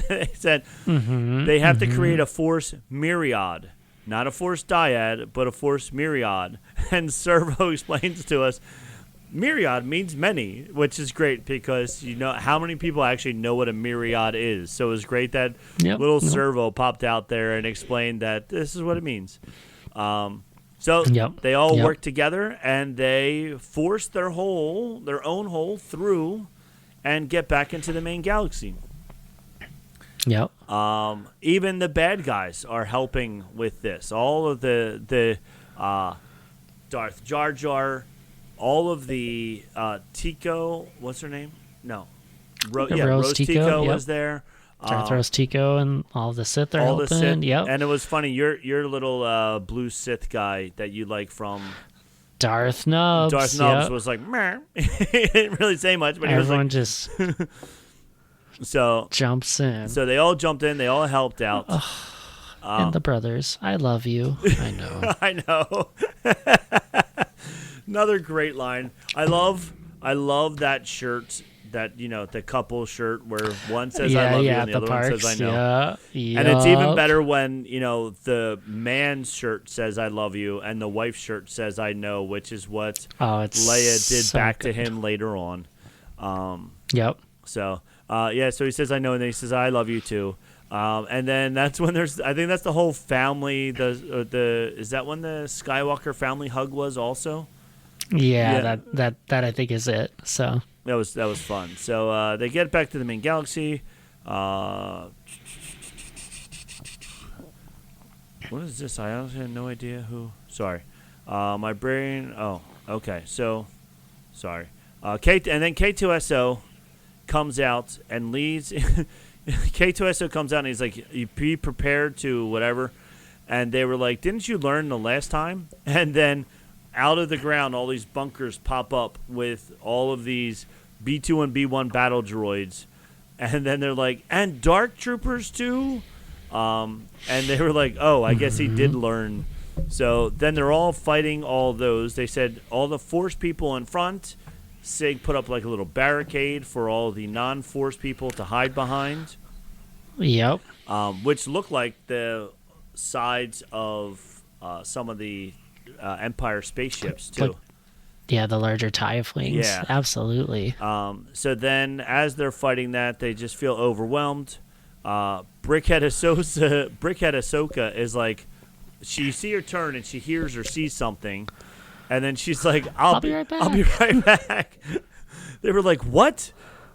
They said they have to create a Force myriad, not a Force dyad, but a Force myriad. And Servo explains to us, myriad means many, which is great, because how many people actually know what a myriad is. So it was great that Servo popped out there and explained that this is what it means. They all work together, and they force their own hole through and get back into the main galaxy. Even the bad guys are helping with this. All of the Darth Jar Jar, all of the Tico, what's her name? No. Rose Tico was there. Darth Rose Tico and all the Sith are all helping. The Sith. Yep. And it was funny, your little blue Sith guy that you like from Darth Nubs. Darth Nubs was like, meh. He didn't really say much, but everyone he was like, just so jumps in. So they all jumped in, they all helped out. And the brothers, I love you. I know. I know. Another great line. I love that shirt, that the couple shirt where one says I love you and the other one says I know. And it's even better when the man's shirt says I love you and the wife's shirt says I know, which is what Leia did so back good. to him later on. So so he says I know, and then he says I love you too. And then that's when I think that's the whole family. Is that when the Skywalker family hug was also? Yeah. That I think is it. So that was fun. So they get back to the main galaxy. What is this? I honestly have no idea who. Sorry, my brain. Oh, okay. So sorry. And then K2SO comes out and leads. K2SO comes out and he's like, "You be prepared to whatever." And they were like, "Didn't you learn the last time?" And then out of the ground, all these bunkers pop up with all of these B2 and B1 battle droids. And then they're like, "And Dark Troopers too?" And they were like, "Oh, I guess he did learn." So then they're all fighting all those. They said all the Force people in front. Sig put up like a little barricade for all the non-Force people to hide behind. Yep. Which looked like the sides of some of the Empire spaceships too. The larger TIE wings. Yeah, absolutely. So then, as they're fighting that, they just feel overwhelmed. Brickhead Ahsoka is like, she see her turn and she hears or sees something, and then she's like, "I'll be right back. I'll be right back." They were like, "What?"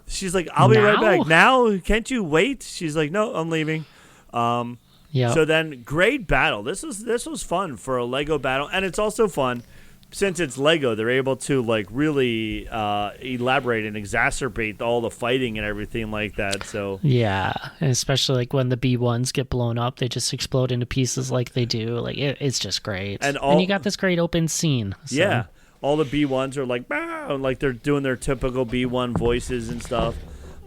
She's like, "I'll be right back." Now, can't you wait? She's like, "No, I'm leaving." So then, great battle. This was fun for a Lego battle, and it's also fun since it's Lego, they're able to like really elaborate and exacerbate all the fighting and everything like that. So yeah, and especially like when the B1s get blown up, they just explode into pieces like they do. Like it's just great. And you got this great open scene. So. Yeah, all the B1s are like, bah! Like they're doing their typical B1 voices and stuff.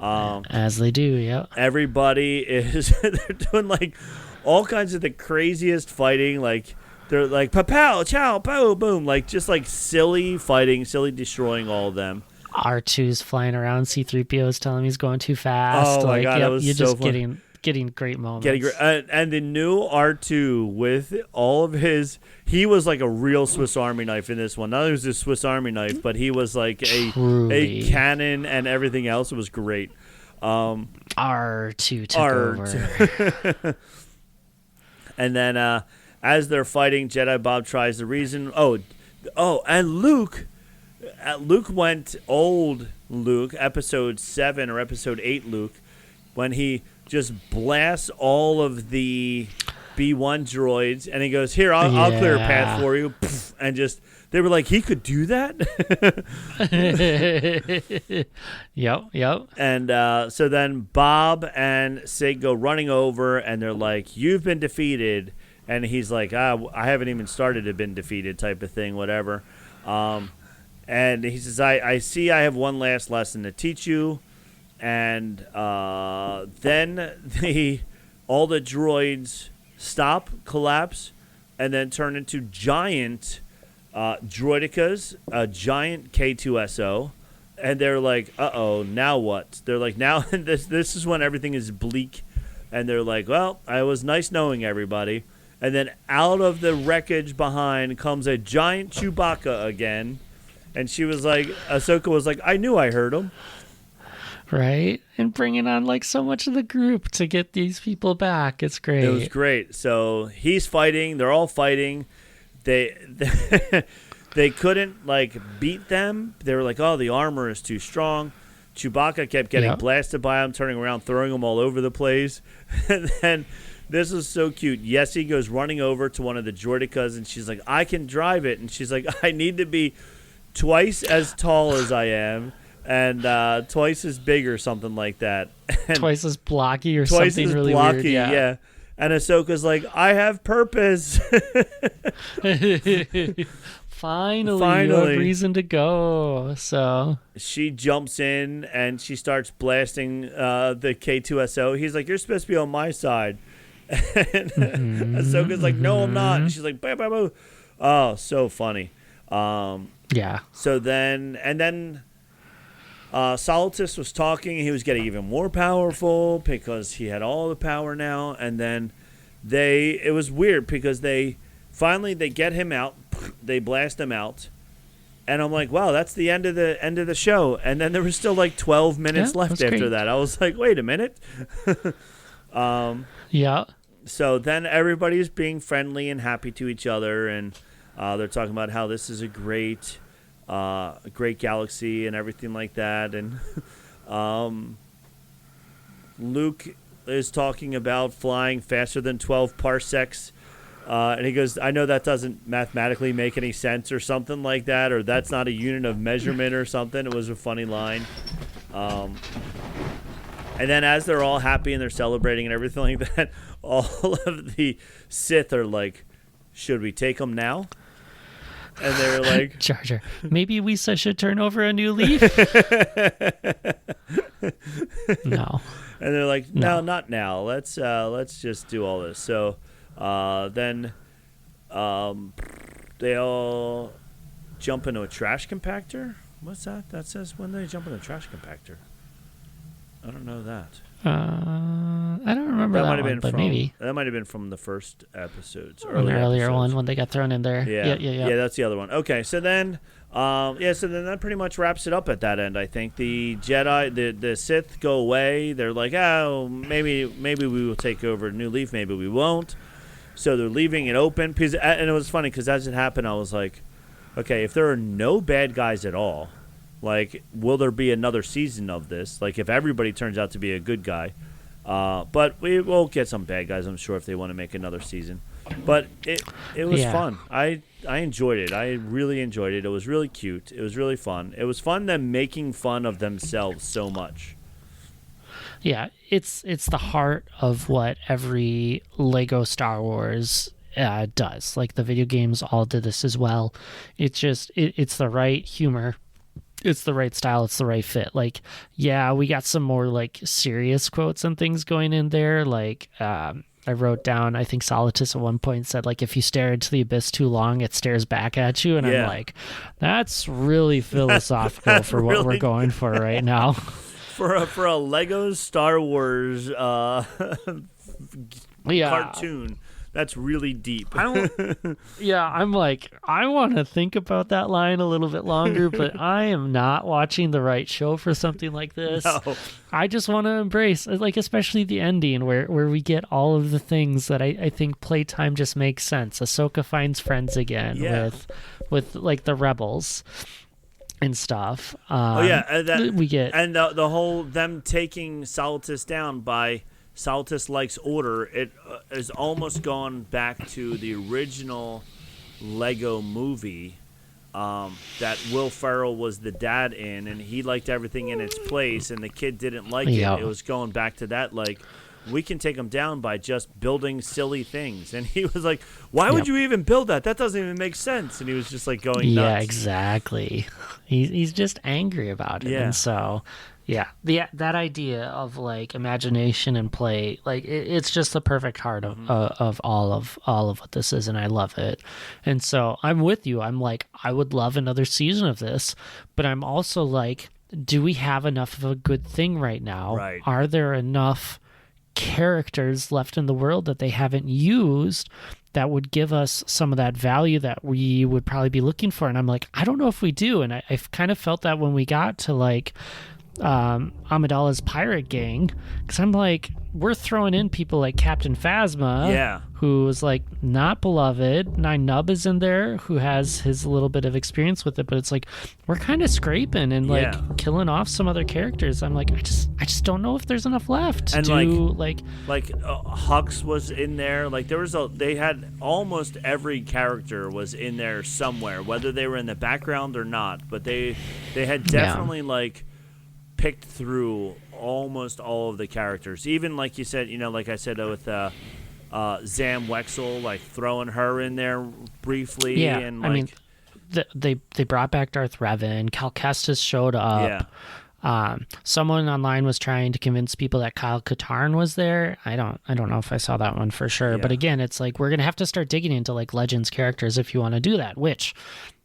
As they do, yeah. Everybody is they're doing like all kinds of the craziest fighting. Like they're like pa-pow, chow, boom, boom, like just like silly fighting, silly destroying all of them. R2's flying around. C-3PO's telling him he's going too fast. Oh my god, that was you're so just fun. getting great moments. And the new R2 with all of his, he was like a real Swiss Army knife in this one. Not only was a Swiss Army knife, but he was like a cannon and everything else. It was great. R2 took over. And then as they're fighting, Jedi Bob tries the reason. And Luke went old Luke, episode 7 or episode 8 Luke, when he just blasts all of the B1 droids, and he goes, "Here, I'll clear a path for you," and just they were like, he could do that. Yep. And so then Bob and Sig go running over, and they're like, "You've been defeated," and he's like, "I haven't even started to been defeated," type of thing, whatever. And he says, "I see. I have one last lesson to teach you." And then all the droids stop, collapse, and then turn into giant droidicas, a giant K2SO. And they're like, uh-oh, now what? They're like, now this is when everything is bleak. And they're like, well, it was nice knowing everybody. And then out of the wreckage behind comes a giant Chewbacca again. And she was like, Ahsoka was like, I knew I heard him. Right? And bringing on like so much of the group to get these people back. It's great. It was great. So he's fighting. They're all fighting. They couldn't like beat them. They were like, oh, the armor is too strong. Chewbacca kept getting blasted by him, turning around, throwing them all over the place. And then this was so cute. Yessie goes running over to one of the droidicas, and she's like, I can drive it. And she's like, I need to be twice as tall as I am. And twice as big or something like that. And twice as blocky or twice something as really blocky, weird. Yeah. And Ahsoka's like, I have purpose. Finally, you have reason to go. So she jumps in and she starts blasting the K2SO. He's like, you're supposed to be on my side. And Ahsoka's like, no, I'm not. And she's like, bah, bah, bah. Oh, so funny. Yeah. So then Solitus was talking. He was getting even more powerful because he had all the power now. And then it was weird because they get him out. They blast him out. And I'm like, wow, that's the end of the show. And then there was still like 12 minutes left after that. I was like, wait a minute. Yeah. So then everybody's being friendly and happy to each other, and they're talking about how this is a great galaxy and everything like that. And Luke is talking about flying faster than 12 parsecs. And he goes, I know that doesn't mathematically make any sense or something like that, or that's not a unit of measurement or something. It was a funny line. And then as they're all happy and they're celebrating and everything like that, all of the Sith are like, should we take them now? And they were like, Jar Jar, maybe we should turn over a new leaf. No. And they're like, no, not now. Let's just do all this. So then they all jump into a trash compactor. What's that? That says when they jump in a trash compactor. I don't know that. I don't remember that might have one, been but from, maybe. That might have been from the first episodes. An earlier one when they got thrown in there. Yeah, Yeah, that's the other one. Okay, so then, so then that pretty much wraps it up at that end. I think the Jedi, the Sith go away. They're like, oh, maybe we will take over a new leaf. Maybe we won't. So they're leaving it open. And it was funny because as it happened, I was like, okay, if there are no bad guys at all, like, will there be another season of this? Like, if everybody turns out to be a good guy. But we will get some bad guys, I'm sure, if they want to make another season. But it was fun. I enjoyed it. I really enjoyed it. It was really cute. It was really fun. It was fun them making fun of themselves so much. Yeah, it's the heart of what every Lego Star Wars does. Like the video games all did this as well. It's just it's the right humor. It's the right style. It's the right fit. Like, yeah, we got some more like serious quotes and things going in there. Like, I wrote down, I think Solitus at one point said, like, if you stare into the abyss too long, it stares back at you. And I'm like, that's really philosophical that's for what really... we're going for right now. For a Lego Star Wars cartoon, that's really deep. I'm like, I want to think about that line a little bit longer, but I am not watching the right show for something like this. No. I just want to embrace, like, especially the ending where we get all of the things that I think playtime just makes sense. Ahsoka finds friends again with like the rebels and stuff. We get the whole them taking Solitus down by Solitus likes order. It is almost gone back to the original Lego movie that Will Ferrell was the dad in, and he liked everything in its place, and the kid didn't like it. It was going back to that, like, we can take them down by just building silly things. And he was like, why would you even build that? That doesn't even make sense. And he was just like going nuts. Yeah, exactly. He's just angry about it. Yeah. And so, yeah, that idea of like imagination and play, like it's just the perfect heart of all of what this is, and I love it. And so I'm with you. I'm like, I would love another season of this, but I'm also like, do we have enough of a good thing right now? Right. Are there enough characters left in the world that they haven't used that would give us some of that value that we would probably be looking for? And I'm like, I don't know if we do. And I've kind of felt that when we got to like Amidala's pirate gang, because I'm like, we're throwing in people like Captain Phasma, who is like not beloved. Nine Nub is in there, who has his little bit of experience with it, but it's like we're kind of scraping and like killing off some other characters. I'm like, I just don't know if there's enough left to and do like Hux was in there. Like they had almost every character was in there somewhere, whether they were in the background or not. But they had definitely like picked through almost all of the characters, even like you said, like I said with Zam Wexel, like throwing her in there briefly. And like, I mean, they brought back Darth Revan. Cal Kestis showed up. Someone online was trying to convince people that Kyle Katarn was there. I don't know if I saw that one for sure. But again, it's like we're gonna have to start digging into like Legends characters if you want to do that, which,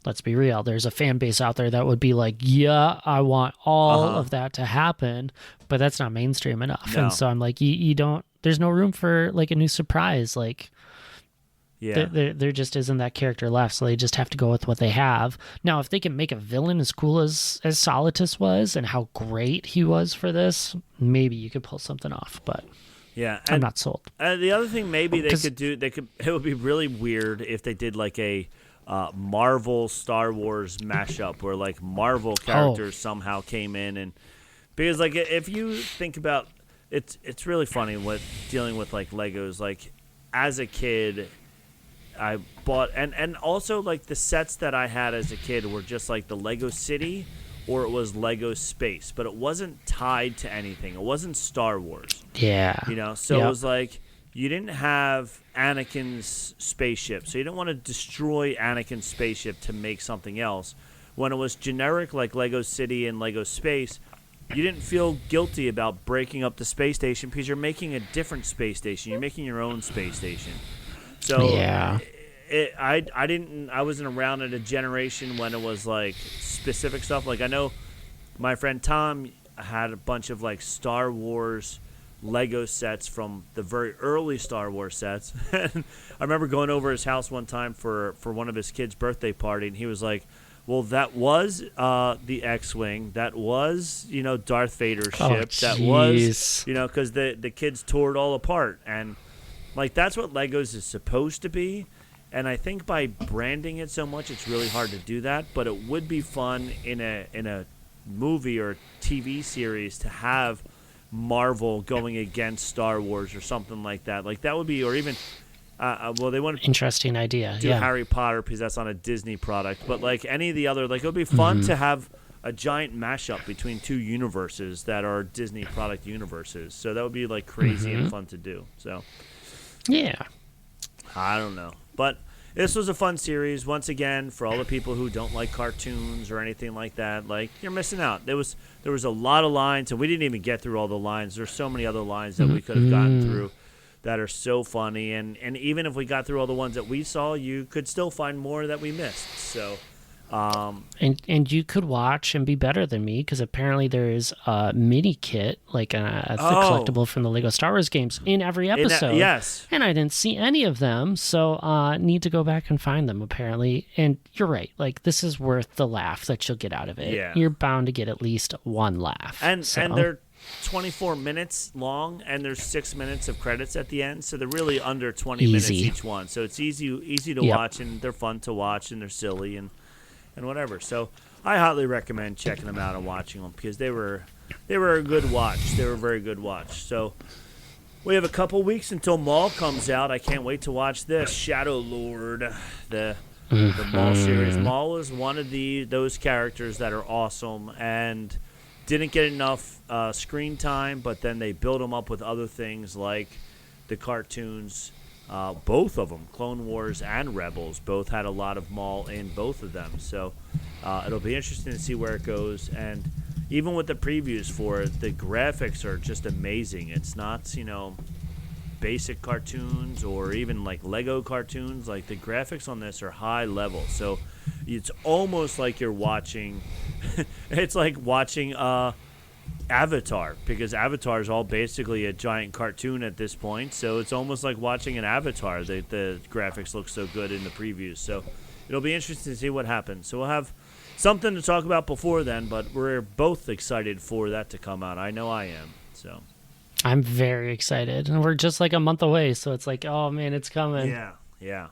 let's be real, there's a fan base out there that would be like, yeah, I want all of that to happen, but that's not mainstream enough. No. And so I'm like, you don't, there's no room for like a new surprise. Like, there just isn't that character left, so they just have to go with what they have. Now, if they can make a villain as cool as Solitus was and how great he was for this, maybe you could pull something off, but I'm not sold. The other thing maybe they could do, it would be really weird if they did like a Marvel Star Wars mashup where like Marvel characters somehow came in, and because like if you think about it's really funny with dealing with like Legos. Like as a kid, I bought and also like the sets that I had as a kid were just like the Lego City or it was Lego Space, but it wasn't tied to anything. It wasn't Star Wars. So it was like you didn't have Anakin's spaceship, so you didn't want to destroy Anakin's spaceship to make something else. When it was generic like Lego City and Lego Space, you didn't feel guilty about breaking up the space station because you're making a different space station. You're making your own space station. So I wasn't around at a generation when it was like specific stuff. Like I know my friend Tom had a bunch of like Star Wars Lego sets from the very early Star Wars sets. And I remember going over his house one time for one of his kids' birthday party, and he was like, well, that was the X-Wing. That was, Darth Vader's ship. That was, because the kids tore it all apart. And, like, that's what Legos is supposed to be. And I think by branding it so much, it's really hard to do that. But it would be fun in a movie or TV series to have Marvel going against Star Wars or something like that. Like, that would be, or even Well, they want to Interesting idea. do Yeah. Harry Potter because that's on a Disney product. But like any of the other, like it would be fun to have a giant mashup between two universes that are Disney product universes. So that would be like crazy and fun to do. So Yeah. I don't know, but this was a fun series. Once again, for all the people who don't like cartoons or anything like that, like you're missing out. There was a lot of lines, and we didn't even get through all the lines. There's so many other lines that we could have gotten through that are so funny, and even if we got through all the ones that we saw, you could still find more that we missed. So And you could watch and be better than me, because apparently there is a mini kit, like the collectible from the Lego Star Wars games, in every episode. Yes. And I didn't see any of them, so need to go back and find them, apparently. And you're right. Like, this is worth the laugh that you'll get out of it. Yeah. You're bound to get at least one laugh. And they're 24 minutes long, and there's 6 minutes of credits at the end, so they're really under 20 minutes each one. So it's easy to watch, and they're fun to watch, and they're silly and whatever. So I highly recommend checking them out and watching them, because they were a good watch. They were a very good watch. So we have a couple weeks until Maul comes out. I can't wait to watch this. Shadow Lord, the Maul series. Maul is one of those characters that are awesome and didn't get enough screen time, but then they build him up with other things like the cartoons. Both of them, Clone Wars and Rebels, both had a lot of Maul in both of them. So it'll be interesting to see where it goes. And even with the previews for it, the graphics are just amazing. It's not, basic cartoons or even like Lego cartoons. Like, the graphics on this are high level. So it's almost like you're watching it's like watching Avatar, because Avatar is all basically a giant cartoon at this point, so it's almost like watching an Avatar. The graphics look so good in the previews, so it'll be interesting to see what happens. So we'll have something to talk about before then, but we're both excited for that to come out. I know I am. So I'm very excited, and we're just like a month away, so it's like, oh man, it's coming. Yeah.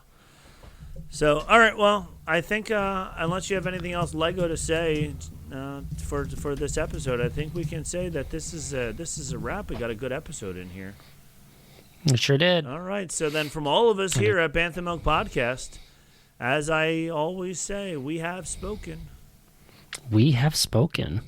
So, all right, well, I think unless you have anything else Lego to say for this episode, I think we can say that this is a wrap. We got a good episode in here. It sure did. All right, so then from all of us here at Bantha Milk Podcast, as I always say, we have spoken. We have spoken.